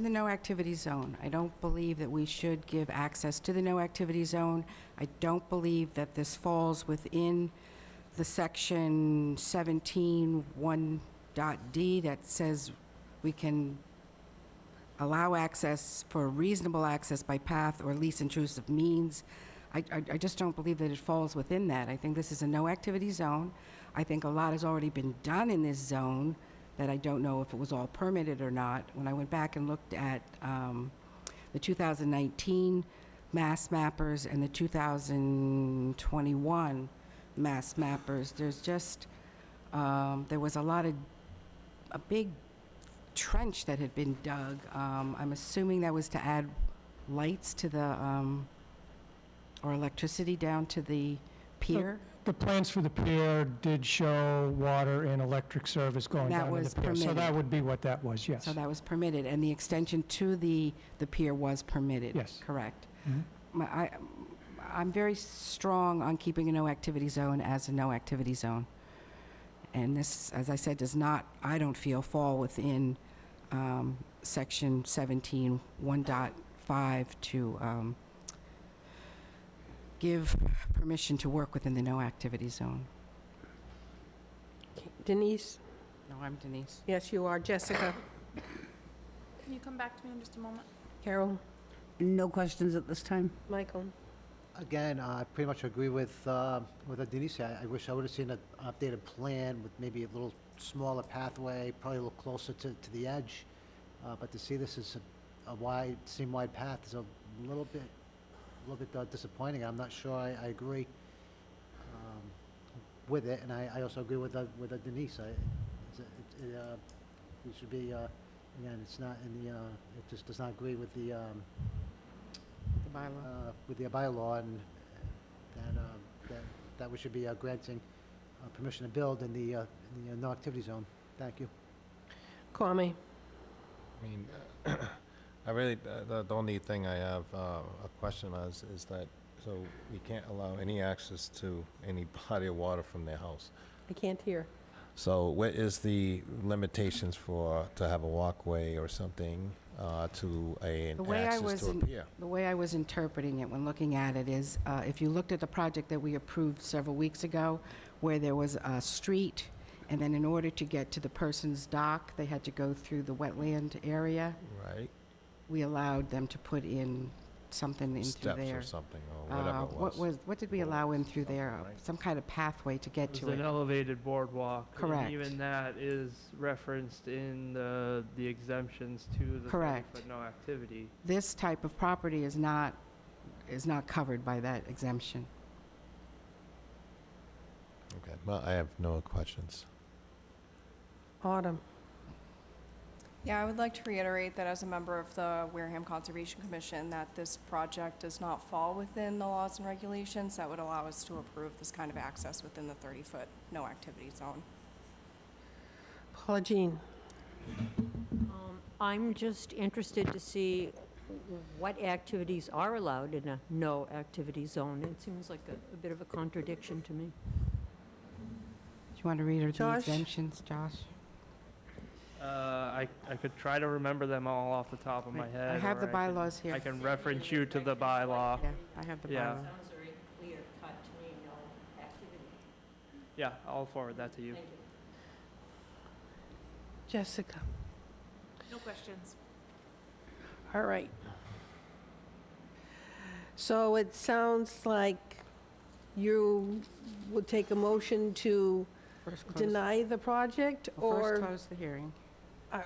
the no activity zone. I don't believe that we should give access to the no activity zone. I don't believe that this falls within the section 17(1.d) that says we can allow access for reasonable access by path or least intrusive means. I just don't believe that it falls within that. I think this is a no activity zone. I think a lot has already been done in this zone that I don't know if it was all permitted or not. When I went back and looked at the 2019 mass mappers and the 2021 mass mappers, there's just, there was a big trench that had been dug. I'm assuming that was to add lights to the, or electricity down to the pier. The plans for the pier did show water and electric service going That down to was the pier. So permitted. that would be what that was, yes. So that was permitted, and the extension to the pier was permitted? Yes. Correct. Mhm. I'm very strong on keeping a no-activity zone as a no-activity zone. And this, as I said, does not, I don't feel, fall within section 17(1.5) to give permission to work within the no-activity zone. Okay, Denise? No, I'm Denise. Yes, you are. Jessica? Can you come back to me in just a moment? Carol? No questions at this time. Michael? Again, I pretty much agree with what Denise said. I wish I would have seen an updated plan with maybe a little smaller pathway, probably a little closer to the edge. But to see this as a seam-wide path is a little bit disappointing. I'm not sure I agree. with it, and I also agree with Denise. We should be, again, it's not in the, it just does not agree with the bylaw. with the bylaw, and that we should be granting permission to build in the no-activity zone. Thank you. Kwame? I mean, I really, the only thing I have a question on is that, so we can't allow any access to any body of water from their house. I can't hear. So what is the limitations to have a walkway or something to an access to a pier? The way I was interpreting it when looking at it is, if you looked at the project that we approved several weeks ago, where there was a street, and then in order to get to the person's dock, they had to go through the wetland area. Right. We allowed them to put in something in through there. Steps or something, or whatever it was. What did we allow in through there? Some kind of pathway to get to There's an it. elevated boardwalk. Correct. And even that is referenced in the exemptions to the Correct. 30-foot no activity. This type of property is not covered by that exemption. Okay, well, I have no questions. Autumn? Yeah, I would like to reiterate that as a member of the Wareham Conservation Commission, that this project does not fall within the laws and regulations that would allow us to approve this kind of access within the 30-foot no-activity zone. Paula Jean? I'm just interested to see what activities are allowed in a no-activity zone. It seems like a bit of a contradiction to me. Do you want to read her the Josh? exemptions, Josh? I could try to remember them all off the top of my head. I have or the can- bylaws here. I can reference you to the bylaw. Yeah, I have the Yeah. bylaw. Sounds very clear cut to me, no activity. Yeah, I'll forward that to you. Thank you. Jessica? No questions. All right. So it sounds like you would take a motion to First close, deny the project, well, first or close the hearing,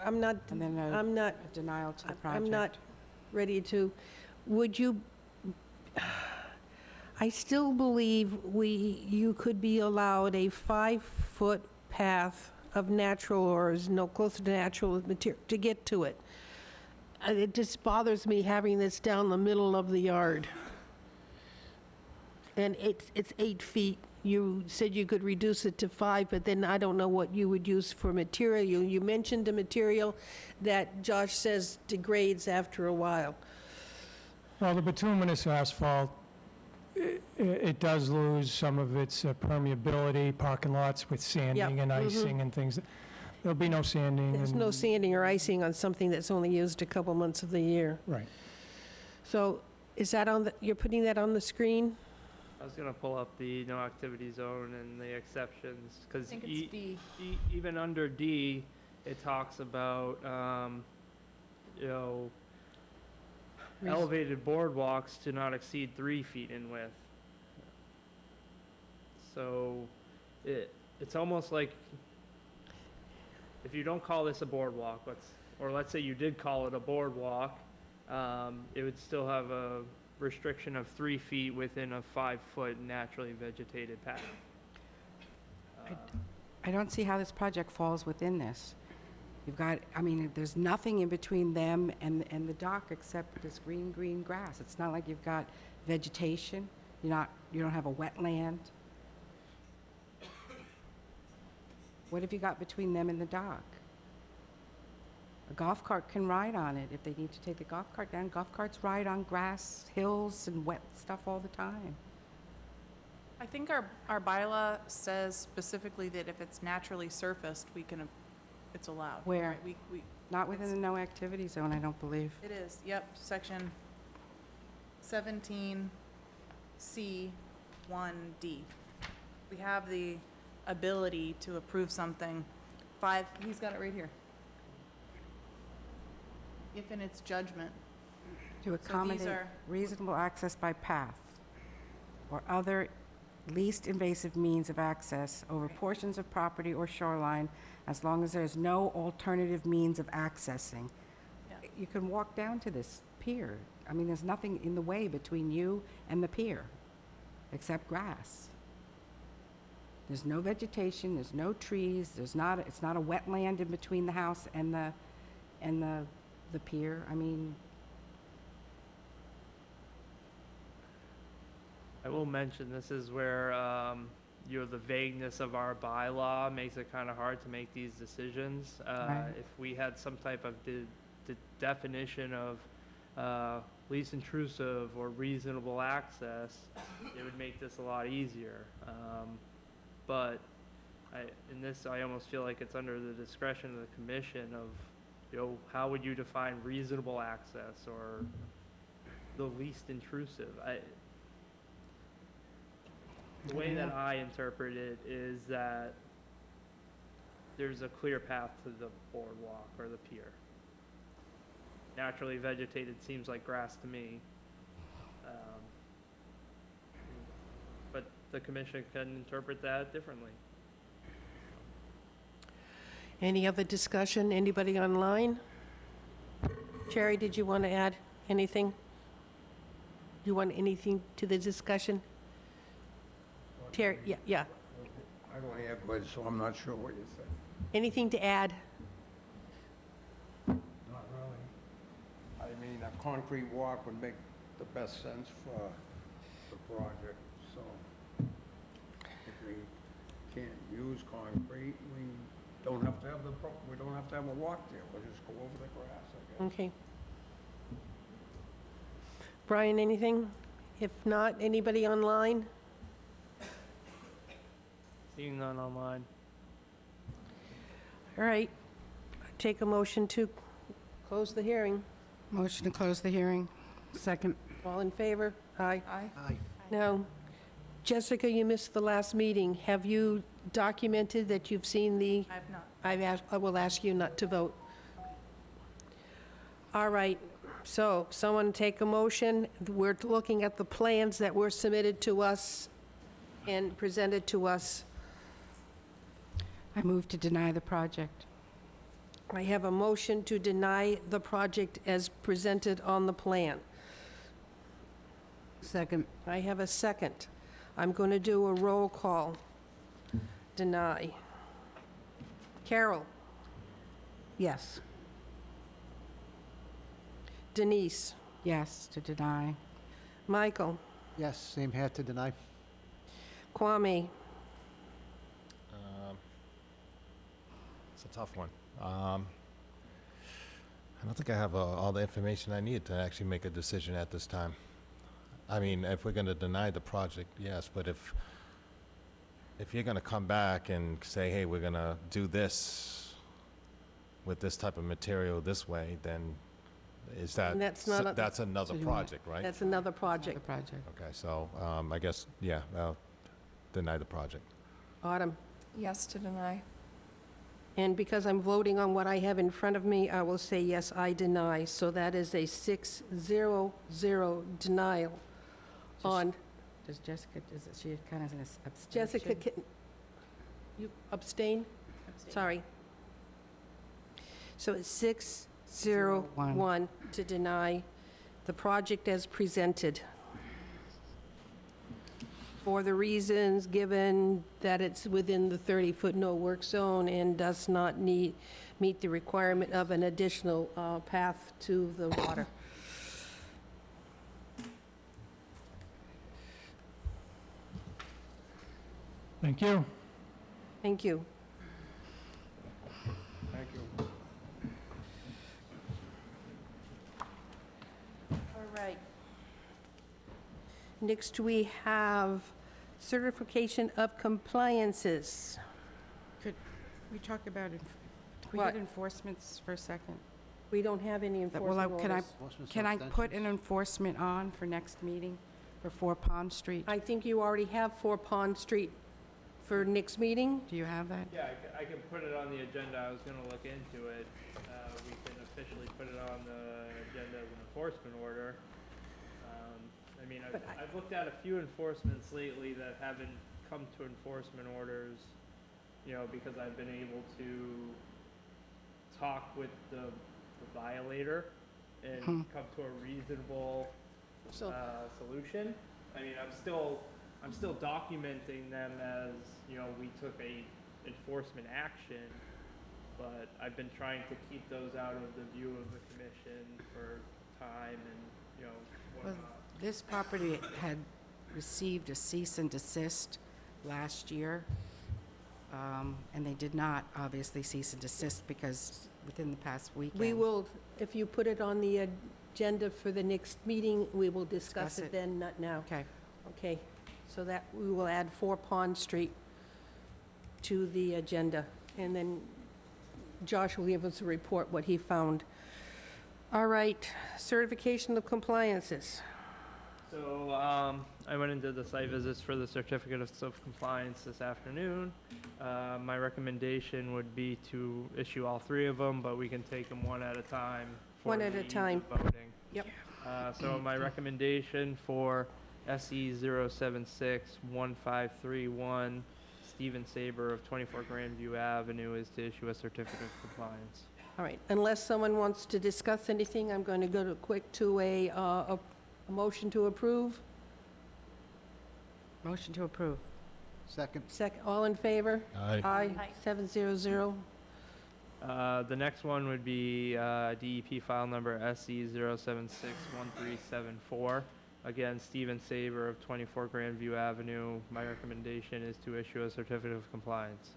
I'm not, and then I'm not, a denial to the project. I'm not ready to, would you, I still believe you could be allowed a 5-foot path of natural, or is no closer to natural material, to get to it. It just bothers me having this down the middle of the yard. And it's 8 feet. You said you could reduce it to 5, but then I don't know what you would use for material. You mentioned a material that Josh says degrades after a while. Well, the bituminous asphalt, it does lose some of its permeability, parking lots with sanding and icing and things. There'll be no sanding. There's no sanding or icing on something that's only used a couple months of the year. Right. So is that you're putting that on the screen? I was gonna pull up the no activity zone and the exceptions, I because think it's D. even under D, it talks about, you know, elevated boardwalks to not exceed 3 feet in width. So it's almost like, if you don't call this a boardwalk, let's say you did call it a boardwalk, it would still have a restriction of 3 feet within a 5-foot naturally vegetated path. I don't see how this project falls within this. You've got, I mean, there's nothing in between them and the dock except this green grass. It's not like you've got vegetation. You don't have a wetland. What have you got between them and the dock? A golf cart can ride on it if they need to take the golf cart down. Golf carts ride on grass, hills, and wet stuff all the time. I think our bylaw says specifically that if it's naturally surfaced, it's allowed. Where? Right, we Not within the no activity zone, I don't believe. It is, yep, section 17C1D. We have the ability to approve something. He's got it right here. If in its judgment. To accommodate are- reasonable access by path or other least invasive means of access over portions of property or shoreline, as long as there's no alternative means of accessing. Yeah. You can walk down to this pier. I mean, there's nothing in the way between you and the pier, except grass. There's no vegetation, there's no trees, it's not a wetland in between the house and the pier. I mean, I will mention, this is where, the vagueness of our bylaw makes it kind of hard to make these decisions. Right. If we had some type of definition of least intrusive or reasonable access, it would make this a lot easier. But in this, I almost feel like it's under the discretion of the commission of, how would you define reasonable access or the least intrusive? The way that I interpret it is that there's a clear path to the boardwalk or the pier. Naturally vegetated seems like grass to me. But the commission can interpret that differently. Any other discussion? Anybody online? Terry, did you want to add anything? You want anything to the discussion? Terry, yeah. I don't have wood, so I'm not sure what you said. Anything to add? Not really. I mean, a concrete walk would make the best sense for the project, so if we can't use concrete, we don't have to have we don't have to have a walk there, we'll just go over the grass, I guess. Okay. Brian, anything? If not, anybody online? Seeing none online. All right. Take a motion to close the hearing. motion to close the hearing. Second. All in favor? Aye. Aye. Now, Jessica, you missed the last meeting. Have you documented that you've seen the? I have not. I will ask you not to vote. All right, so someone take a motion. We're looking at the plans that were submitted to us and presented to us. I move to deny the project. I have a motion to deny the project as presented on the plan. Second. I have a second. I'm going to do a roll call. Deny. Carol? Yes. Denise? Yes, to deny. Michael? Yes, same here to deny. Kwame? It's a tough one. I don't think I have all the information I need to actually make a decision at this time. I mean, if we're going to deny the project, yes, but if you're going to come back and say, hey, we're going to do this with this type of material this way, then And that's not a- that's another project, right? That's another project. The project. Okay, so I guess, yeah, I'll deny the project. Autumn? Yes to deny. And because I'm voting on what I have in front of me, I will say, yes, I deny. So that is a 6-0-0 denial on, Does Jessica, is she kind of an abstention? Jessica, you abstain? Sorry. So it's 6-0-1 to deny the project as presented. For the reasons given that it's within the 30-foot no-work zone and does not meet the requirement of an additional path to the water. Thank you. Thank you. Thank you. All right. Next, we have certification of compliances. Could we talk about, can we What? get enforcements for a second? We don't have any Well, enforcement can I, orders. Enforcement can I extensions. put an enforcement on for next meeting for 4 Pond Street? I think you already have 4 Pond Street for next meeting. Do you have that? Yeah, I can put it on the agenda. I was gonna look into it. We can officially put it on the agenda as an enforcement order. I mean, I've looked at a few enforcements lately that haven't come to enforcement orders, because I've been able to talk with the violator and come to a reasonable So- solution. I mean, I'm still I'm still documenting them as, you know, we took a enforcement action, but I've been trying to keep those out of the view of the commission for time and, you know, Well, whatnot. this property had received a cease and desist last year, and they did not obviously cease and desist because within the past weekend. We will, if you put it on the agenda for the next meeting, we will discuss Discuss it it. then, not now. Okay. Okay, so that, we will add 4 Pond Street to the agenda, and then Josh will give us a report what he found. All right, certification of compliances. So, I went into the site visits for the certificates of compliance this afternoon. My recommendation would be to issue all 3 of them, but we can take them one at a time. for One at the a ease of time. Voting. Yep. So my recommendation for SE 0761531, Stephen Saber of 24 Grandview Avenue, is to issue a certificate of compliance. All right, unless someone wants to discuss anything, I'm going to go quick to a motion to approve. Motion to approve. Second. All in favor? Aye. Aye, 700. The next one would be DEP file number SE 0761374. Again, Stephen Saber of 24 Grandview Avenue. My recommendation is to issue a certificate of compliance.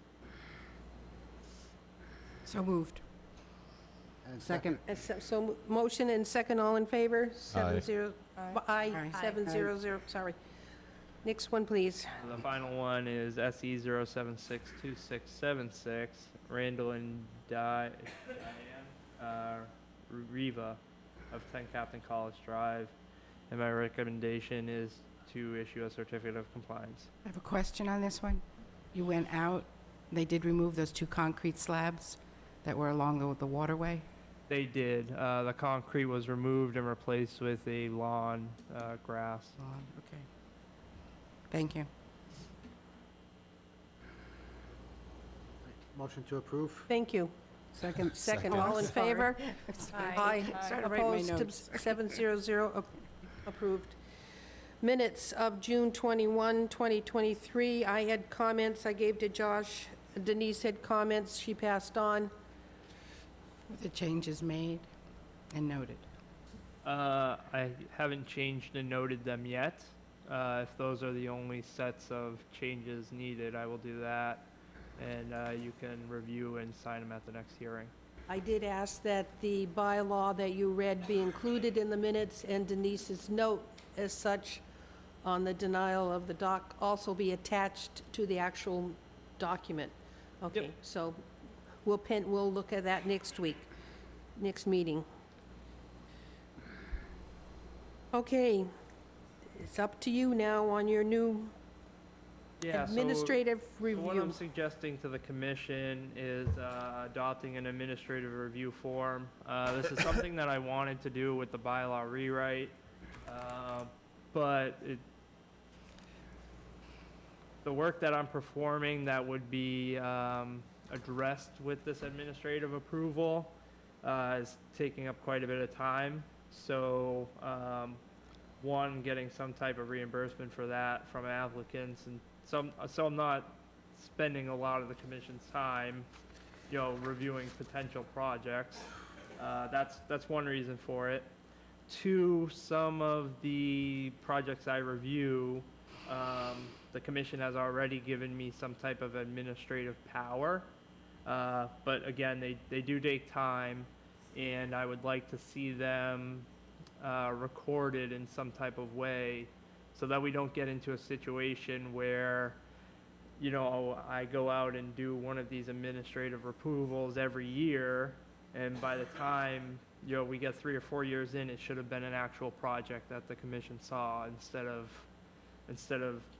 So moved. And Second. So motion and second, all in favor? 70. Aye, Aye. 700, sorry. Next one, please. The final one is SE 0762676, Randall and Diane Riva of 10 Captain College Drive. And my recommendation is to issue a certificate of compliance. I have a question on this one. You went out, they did remove those 2 concrete slabs that were along the waterway? They did. The concrete was removed and replaced with a lawn, grass. Okay. Thank you. Motion to approve? Thank you. Second. Second, Oh, all in sorry. favor? Aye. Started writing my Opposed, notes. 700, approved. Minutes of June 21, 2023. I had comments I gave to Josh. Denise had comments she passed on. With the changes made and noted. I haven't changed and noted them yet. If those are the only sets of changes needed, I will do that. And you can review and sign them at the next hearing. I did ask that the bylaw that you read be included in the minutes, and Denise's note as such on the denial of the dock also be attached to the actual document. Okay, Yep. so we'll look at that next week, next meeting. Okay, it's up to you now on your new Yeah, administrative So what review. I'm suggesting to the commission is adopting an administrative review form. This is something that I wanted to do with the bylaw rewrite, but the work that I'm performing that would be addressed with this administrative approval is taking up quite a bit of time. So, one, getting some type of reimbursement for that from applicants, and so I'm not spending a lot of the commission's time, you know, reviewing potential projects. That's one reason for it. 2, some of the projects I review, the commission has already given me some type of administrative power. But again, they do take time, and I would like to see them recorded in some type of way so that we don't get into a situation where, you know, I go out and do one of these administrative approvals every year, and by the time, you know, we get 3 or 4 years in, it should have been an actual project that the commission saw instead of,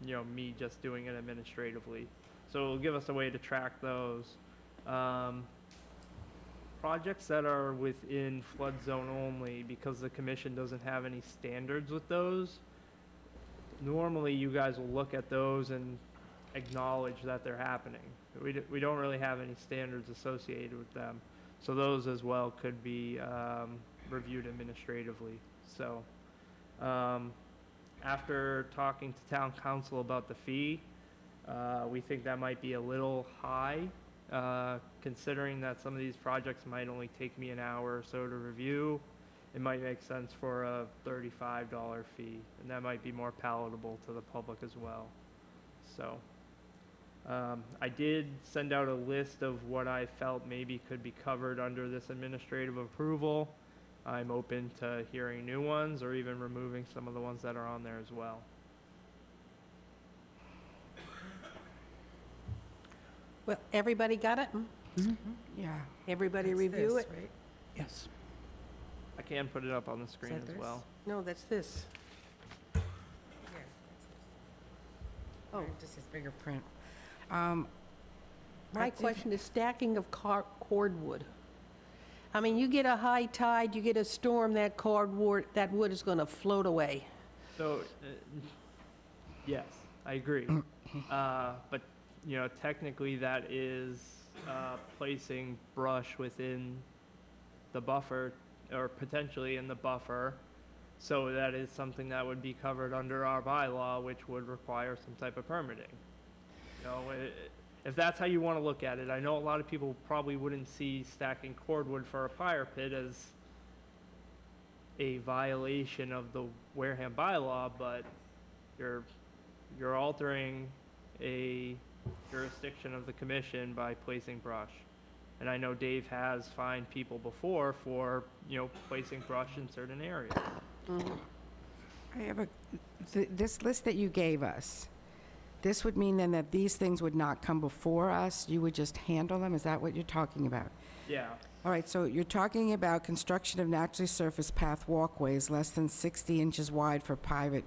you know, me just doing it administratively. So it'll give us a way to track those. Projects that are within flood zone only, because the commission doesn't have any standards with those, normally you guys will look at those and acknowledge that they're happening. We don't really have any standards associated with them. So those as well could be reviewed administratively. So after talking to town council about the fee, we think that might be a little high, considering that some of these projects might only take me an hour or so to review. It might make sense for a $35 fee, and that might be more palatable to the public as well. So, I did send out a list of what I felt maybe could be covered under this administrative approval. I'm open to hearing new ones or even removing some of the ones that are on there as well. Well, everybody got it? Yeah. Everybody review it? Yes. I can put it up on the screen that as this? well. No, that's this. Oh, just this bigger print. My question is stacking of cordwood. I mean, you get a high tide, you get a storm, that that wood is gonna float away. So, yes, I agree. But, you know, technically that is placing brush within the buffer, or potentially in the buffer. So that is something that would be covered under our bylaw, which would require some type of permitting. You know, if that's how you want to look at it, I know a lot of people probably wouldn't see stacking cordwood for a fire pit as a violation of the Wareham bylaw, but you're altering a jurisdiction of the commission by placing brush. And I know Dave has fined people before for, you know, placing brush in certain areas. I have this list that you gave us, this would mean then that these things would not come before us, you would just handle them? Is that what you're talking about? Yeah. All right, so you're talking about construction of naturally surfaced path walkways less than 60 inches wide for private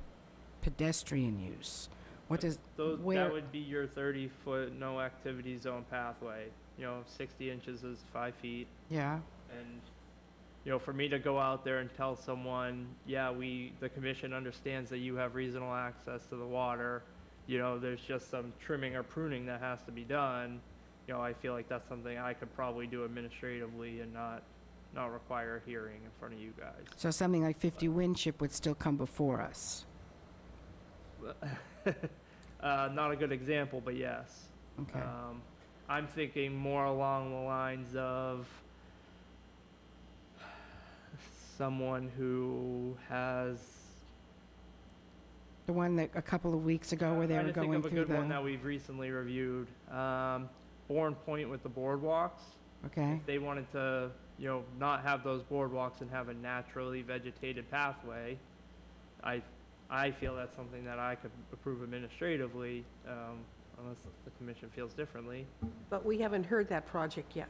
pedestrian use. What does, That would be your 30-foot no activity zone pathway. You know, 60 inches is 5 feet. Yeah. And, you know, for me to go out there and tell someone, yeah, the commission understands that you have reasonable access to the water, you know, there's just some trimming or pruning that has to be done, you know, I feel like that's something I could probably do administratively and not require a hearing in front of you guys. So something like 50 Winship would still come before us? Not a good example, but yes. Okay. I'm thinking more along the lines of someone who has. The one that a couple of weeks ago where they were going through the... I'm trying to think of a good one that we've recently reviewed. Bourne Point with the boardwalks. Okay. If they wanted to, you know, not have those boardwalks and have a naturally vegetated pathway, I feel that's something that I could approve administratively, unless the commission feels differently. But we haven't heard that project yet.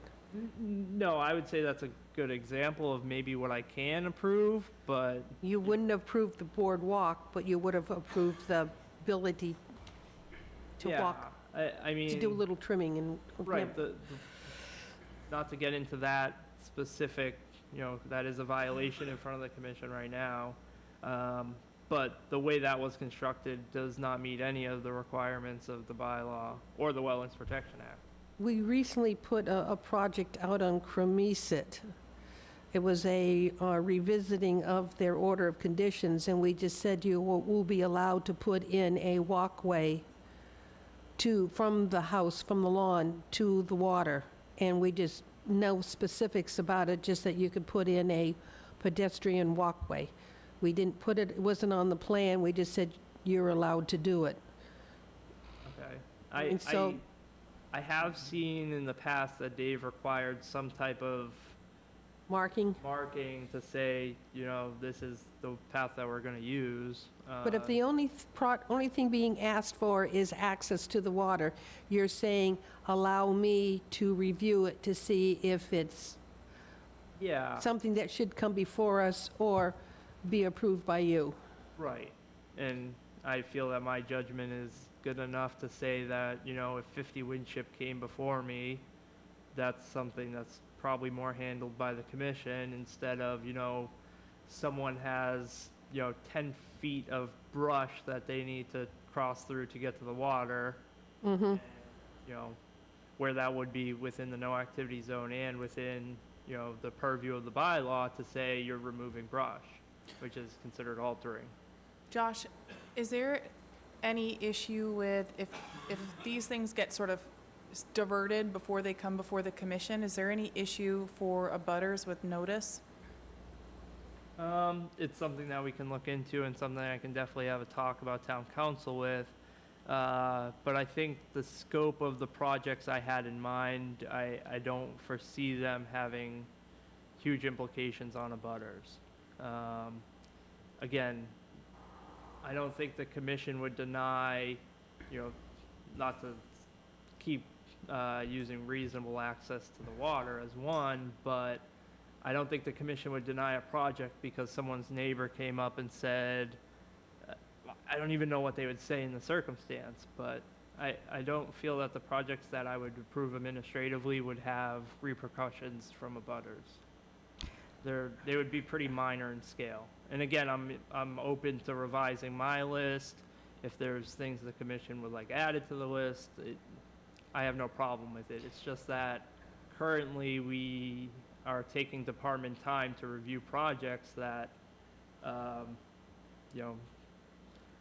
No, I would say that's a good example of maybe what I can approve, but You wouldn't have approved the boardwalk, but you would have approved the ability to yeah, walk, I mean, to do a little trimming and. right. Not to get into that specific, you know, that is a violation in front of the commission right now. But the way that was constructed does not meet any of the requirements of the bylaw or the Wetlands Protection Act. We recently put a project out on Cremisa. It was a revisiting of their order of conditions, and we just said you will be allowed to put in a walkway from the house, from the lawn to the water. And we just, no specifics about it, just that you could put in a pedestrian walkway. We didn't put it wasn't on the plan, we just said you're allowed to do it. Okay. And so- I have seen in the past that Dave required some type of Marking? to say, you know, this is the path that we're going to use. But if the only thing being asked for is access to the water, you're saying, allow me to review it to see if it's Yeah, something that should come before us or be approved by you. right. And I feel that my judgment is good enough to say that, you know, if 50 Winship came before me, that's something that's probably more handled by the commission instead of, you know, someone has, you know, 10 feet of brush that they need to cross through to get to the water. Mm-hmm. And, you know, where that would be within the no activity zone and within, you know, the purview of the bylaw to say you're removing brush, which is considered altering. Josh, is there any issue with if these things get sort of diverted before they come before the commission, is there any issue for abutters with notice? It's something that we can look into and something I can definitely have a talk about town council with. But I think the scope of the projects I had in mind, I don't foresee them having huge implications on abutters. Again, I don't think the commission would deny, not to keep using reasonable access to the water as one, but I don't think the commission would deny a project because someone's neighbor came up and said, I don't even know what they would say in the circumstance, but I don't feel that the projects that I would approve administratively would have repercussions from abutters. They would be pretty minor in scale. And again, I'm open to revising my list. If there's things the commission would like added to the list, I have no problem with it. It's just that currently we are taking department time to review projects that,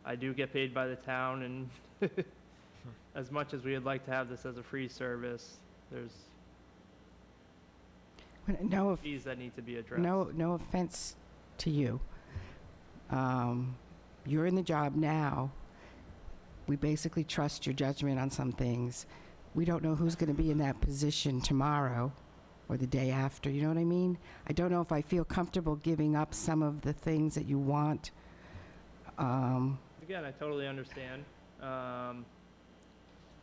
I do get paid by the town, and as much as we would like to have this as a free service, there's fees that need to be addressed. No offense to you. You're in the job now. We basically trust your judgment on some things. We don't know who's going to be in that position tomorrow or the day after, you know what I mean? I don't know if I feel comfortable giving up some of the things that you want. Again, I totally understand.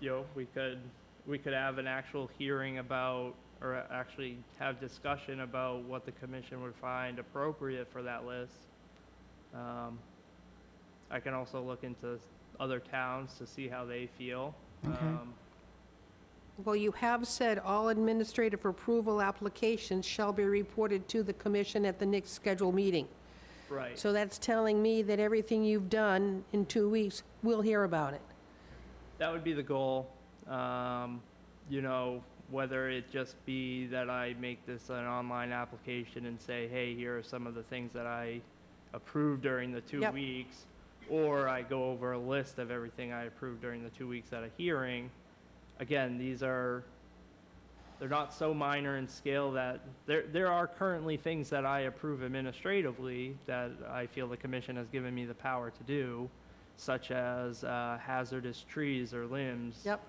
We could have an actual hearing about, or actually have discussion about what the commission would find appropriate for that list. I can also look into other towns to see how they feel. Okay. Well, you have said all administrative approval applications shall be reported to the commission at the next scheduled meeting. Right. So that's telling me that everything you've done in 2 weeks, we'll hear about it. That would be the goal. Whether it just be that I make this an online application and say, hey, here are some of the things that I approved during the 2 Yep. weeks, or I go over a list of everything I approved during the 2 weeks at a hearing. Again, they're not so minor in scale that there are currently things that I approve administratively that I feel the commission has given me the power to do, such as hazardous trees or limbs. Yep.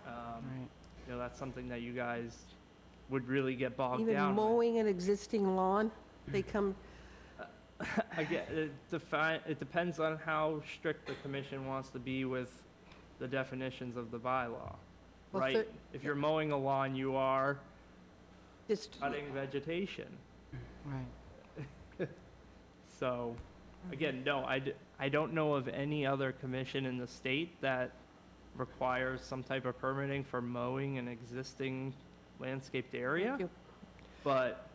That's something that you guys would really get bogged Even down with. mowing an existing lawn, they come, Again, it depends on how strict the commission wants to be with the definitions of the bylaw, Well, right? If you're mowing a lawn, you are just, cutting vegetation. Right. So, again, no, I don't know of any other commission in the state that requires some type of permitting for mowing an existing landscaped area. Thank you. But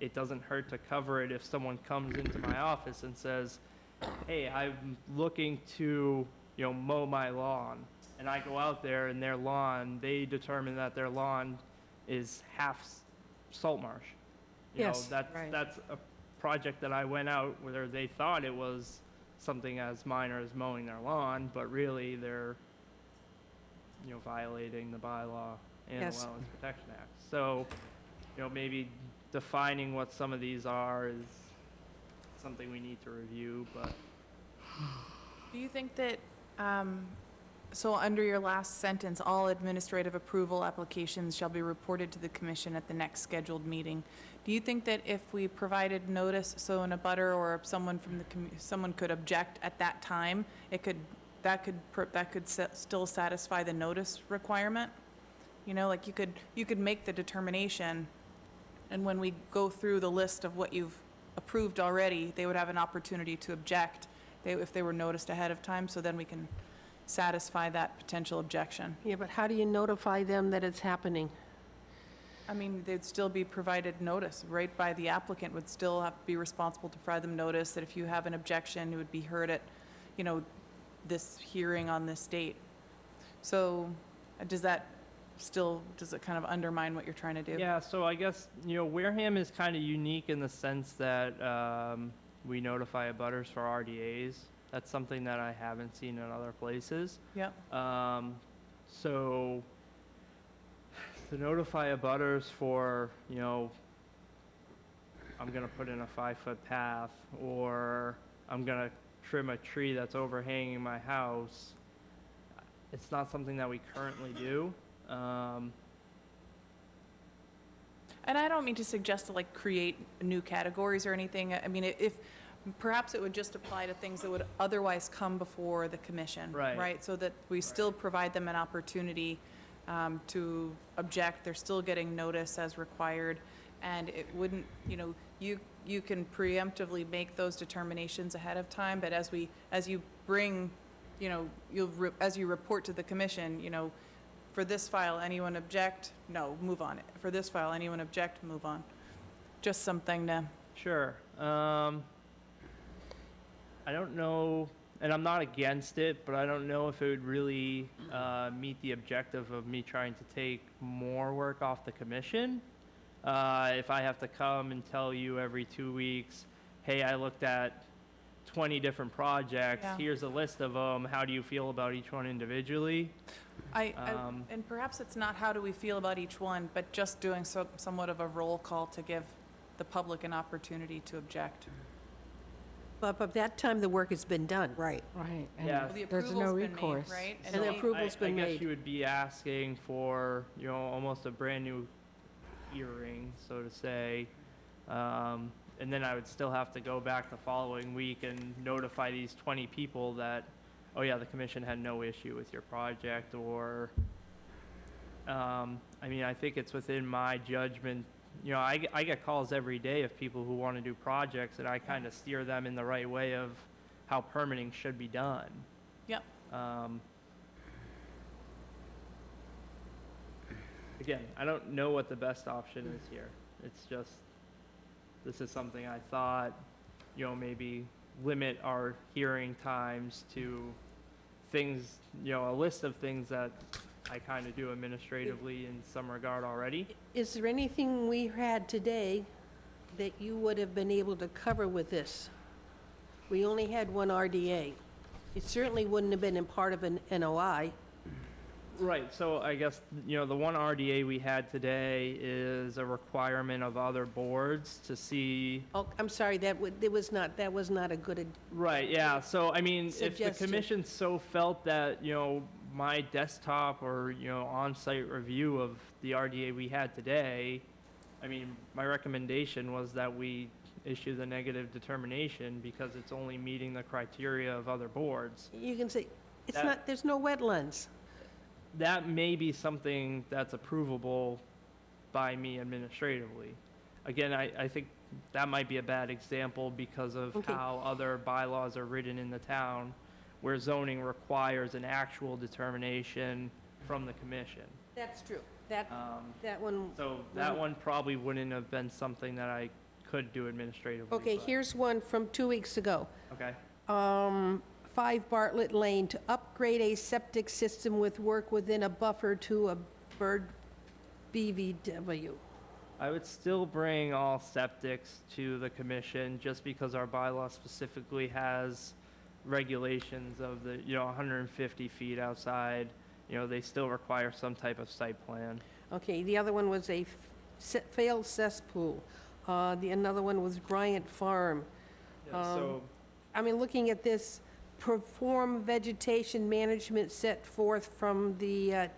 it doesn't hurt to cover it if someone comes into my office and says, hey, I'm looking to, mow my lawn. And I go out there and their lawn, they determine that their lawn is half salt marsh. Yes. That's a project that I went out where they thought it was something as minor as mowing their lawn, but really they're, violating the bylaw and the Yes. Wetlands Protection Act. So, maybe defining what some of these are is something we need to review, but Do you think that, so under your last sentence, all administrative approval applications shall be reported to the commission at the next scheduled meeting? Do you think that if we provided notice, so an abutter or someone from someone could object at that time, that could still satisfy the notice requirement? Like you could make the determination, and when we go through the list of what you've approved already, they would have an opportunity to object if they were noticed ahead of time, so then we can satisfy that potential objection. yeah, but how do you notify them that it's happening? I mean, they'd still be provided notice, right? By the applicant would still have to be responsible to provide them notice that if you have an objection, it would be heard at, this hearing on this date. So does it kind of undermine what you're trying to do? yeah, so I guess, Wareham is kind of unique in the sense that we notify abutters for RDAs. That's something that I haven't seen in other places. Yep. So to notify abutters for, you know, I'm gonna put in a 5-foot path, or I'm gonna trim a tree that's overhanging my house, it's not something that we currently do. And I don't mean to suggest to like create new categories or anything. I mean, if, perhaps it would just apply to things that would otherwise come before the commission. Right. Right, so that we still provide them an opportunity to object. They're still getting notice as required. And it wouldn't, you know, you can preemptively make those determinations ahead of time, but as you bring, you know, as you report to the commission, you know, for this file, anyone object? No, move on. For this file, anyone object? Move on. Just something to... Sure. I don't know, and I'm not against it, but I don't know if it would really meet the objective of me trying to take more work off the commission. If I have to come and tell you every 2 weeks, hey, I looked at 20 different projects, Yeah. here's a list of them, how do you feel about each one individually? And perhaps it's not how do we feel about each one, but just doing somewhat of a roll call to give the public an opportunity to object. But by that time, the work has been done. Right. Right. Yeah. The There's no approval's been made, recourse. right? And the they- approval's been I guess made. you would be asking for, you know, almost a brand new hearing, so to say. And then I would still have to go back the following week and notify these 20 people that, oh yeah, the commission had no issue with your project, or, I mean, I think it's within my judgment. You know, I get calls every day of people who want to do projects, and I kind of steer them in the right way of how permitting should be done. Yep. Again, I don't know what the best option is here. It's just, this is something I thought, you know, maybe limit our hearing times to things, you know, a list of things that I kind of do administratively in some regard already. Is there anything we had today that you would have been able to cover with this? We only had one RDA. It certainly wouldn't have been in part of an NOI. Right, so I guess, you know, the one RDA we had today is a requirement of other boards to see. Oh, I'm sorry, that was not a good, Right, yeah, so I mean, if the Suggestion. commission so felt that, you know, my desktop or, you know, on-site review of the RDA we had today, I mean, my recommendation was that we issue the negative determination because it's only meeting the criteria of other boards. you can say, it's That- not, there's no wetlands. That may be something that's approvable by me administratively. Again, I think that might be a bad example because of Okay. how other bylaws are written in the town, where zoning requires an actual determination from the commission. That's true. That one. So that one probably wouldn't have been something that I could do administratively. Okay, but- here's one from 2 weeks ago. Okay, 5 Bartlett Lane, to upgrade a septic system with work within a buffer to a bird BVW. I would still bring all septics to the commission just because our bylaw specifically has regulations of the, you know, 150 feet outside. You know, they still require some type of site plan. Okay, the other one was a failed cesspool. Another one was Bryant Farm. So, I mean, looking at this, perform vegetation management set forth from the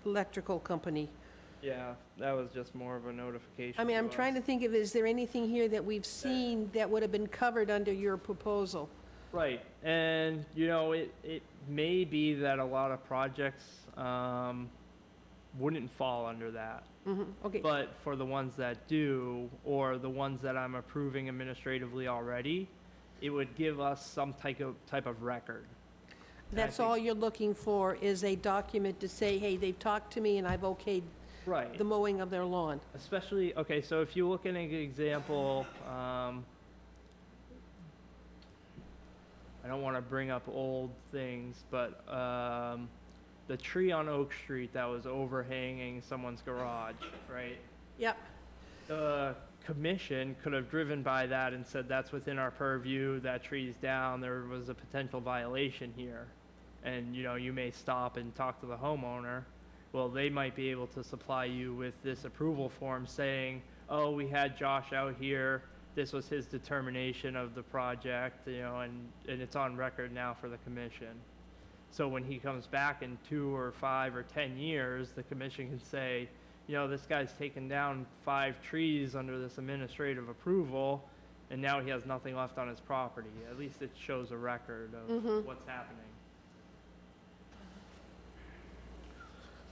electrical company. yeah, that was just more of a notification. I mean, I'm to trying to us. think of, is there anything here that we've seen that would have been covered under your proposal? Right, and, you know, it may be that a lot of projects wouldn't fall under that. Okay, But for the ones that do, or the ones that I'm approving administratively already, it would give us some type of record. that's all you're looking for, is a document to say, hey, they've talked to me and I've okayed Right. the mowing of their lawn. Especially, okay, so if you look at an example, I don't want to bring up old things, but the tree on Oak Street that was overhanging someone's garage, right? Yep, The commission could have driven by that and said, that's within our purview, that tree's down, there was a potential violation here. And, you know, you may stop and talk to the homeowner. Well, they might be able to supply you with this approval form saying, oh, we had Josh out here, this was his determination of the project, you know, and it's on record now for the commission. So when he comes back in 2 or 5 or 10 years, the commission can say, you know, this guy's taken down 5 trees under this administrative approval, and now he has nothing left on his property. At least it shows a record of what's happening.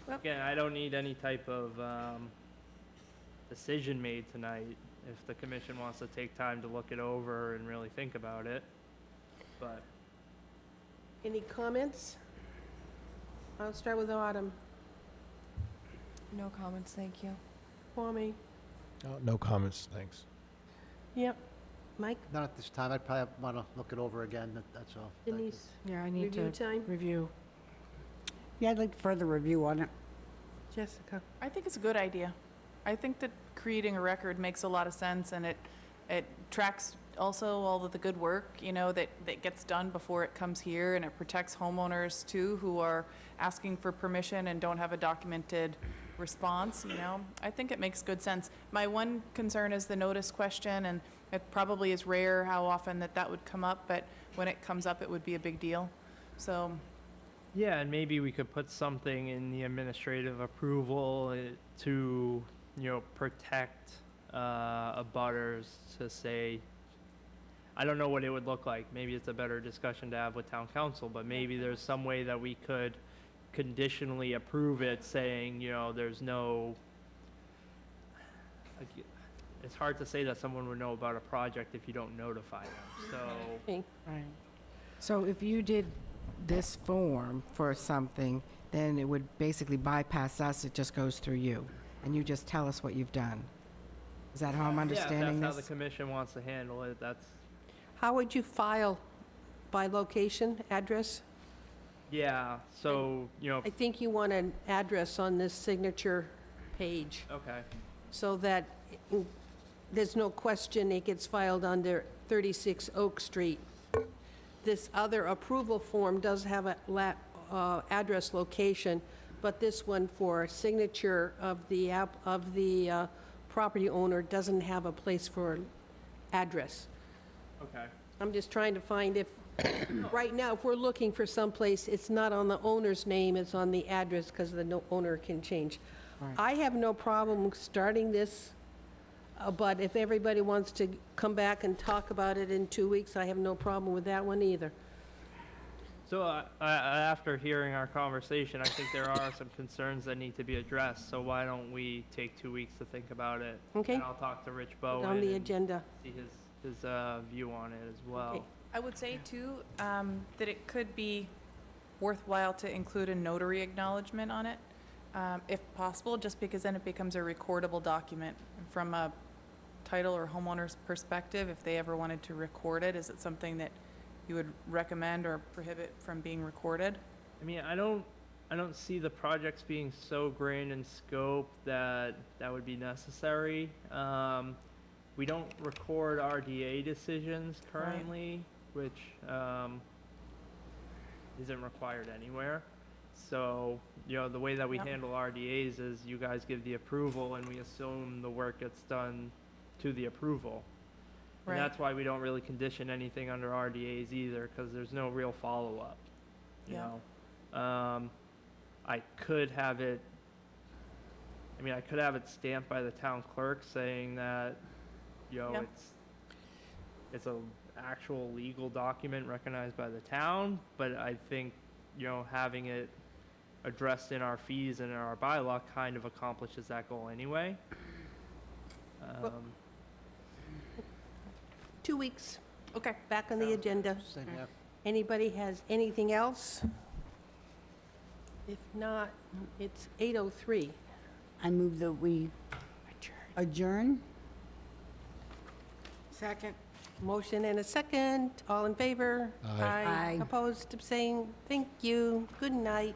Well- Again, I don't need any type of decision made tonight if the commission wants to take time to look it over and really think about it, but. Any comments? I'll start with Autumn. No comments, thank you. Kwame? No comments, thanks. Yep. Mike? Not at this time. I'd probably want to look it over again, that's all. Thank you. Denise? Yeah, I need to Review time? review. Yeah, I'd like further review on it. Jessica? I think it's a good idea. I think that creating a record makes a lot of sense, and it tracks also all of the good work, you know, that gets done before it comes here, and it protects homeowners too who are asking for permission and don't have a documented response, you know. I think it makes good sense. My one concern is the notice question, and it probably is rare how often that would come up, but when it comes up, it would be a big deal. So, Yeah, and maybe we could put something in the administrative approval to, you know, protect abutters, to say, I don't know what it would look like. Maybe it's a better discussion to have with town council, but maybe there's some way that we could conditionally approve it, saying, you know, there's no, it's hard to say that someone would know about a project if you don't notify them, so. Okay. Right. So if you did this form for something, then it would basically bypass us, it just goes through you, and you just tell us what you've done. Is that how I'm understanding Yeah, if that's how this? the commission wants to handle it, that's, How would you file? By location, address? yeah, so, you know, I think you want an address on this signature page, okay. so that there's no question it gets filed under 36 Oak Street. This other approval form does have a address location, but this one for signature of the property owner doesn't have a place for address. Okay. I'm just trying to find if, right now, if we're looking for someplace, it's not on the owner's name, it's on the address, because the owner can change. Right. I have no problem starting this, but if everybody wants to come back and talk about it in 2 weeks, I have no problem with that one either. So after hearing our conversation, I think there are some concerns that need to be addressed, so why don't we take 2 weeks to think about it? Okay. And I'll talk to Rich Put it Bowen on the and agenda. see his view on it as well. Okay. I would say too, that it could be worthwhile to include a notary acknowledgement on it, if possible, just because then it becomes a recordable document from a title or homeowner's perspective. If they ever wanted to record it, is it something that you would recommend or prohibit from being recorded? I mean, I don't see the projects being so grand in scope that would be necessary. We don't record RDA decisions currently, which isn't required anywhere. So, you know, the way that we Yep. handle RDAs is you guys give the approval and we assume the work gets done to the approval. Right. And that's why we don't really condition anything under RDAs either, because there's no real follow-up, you Yeah. know? I could have it stamped by the town clerk saying that, you know, Yeah. it's a actual legal document recognized by the town, but I think, you know, having it addressed in our fees and in our bylaw kind of accomplishes that goal anyway. 2 weeks, Okay. back on the agenda. Same here. Anybody has anything else? If not, it's 8:03. I move that we adjourn. Second. Motion and a second. All in favor? Aye. Aye. Opposed, abstained? Thank you. Good night.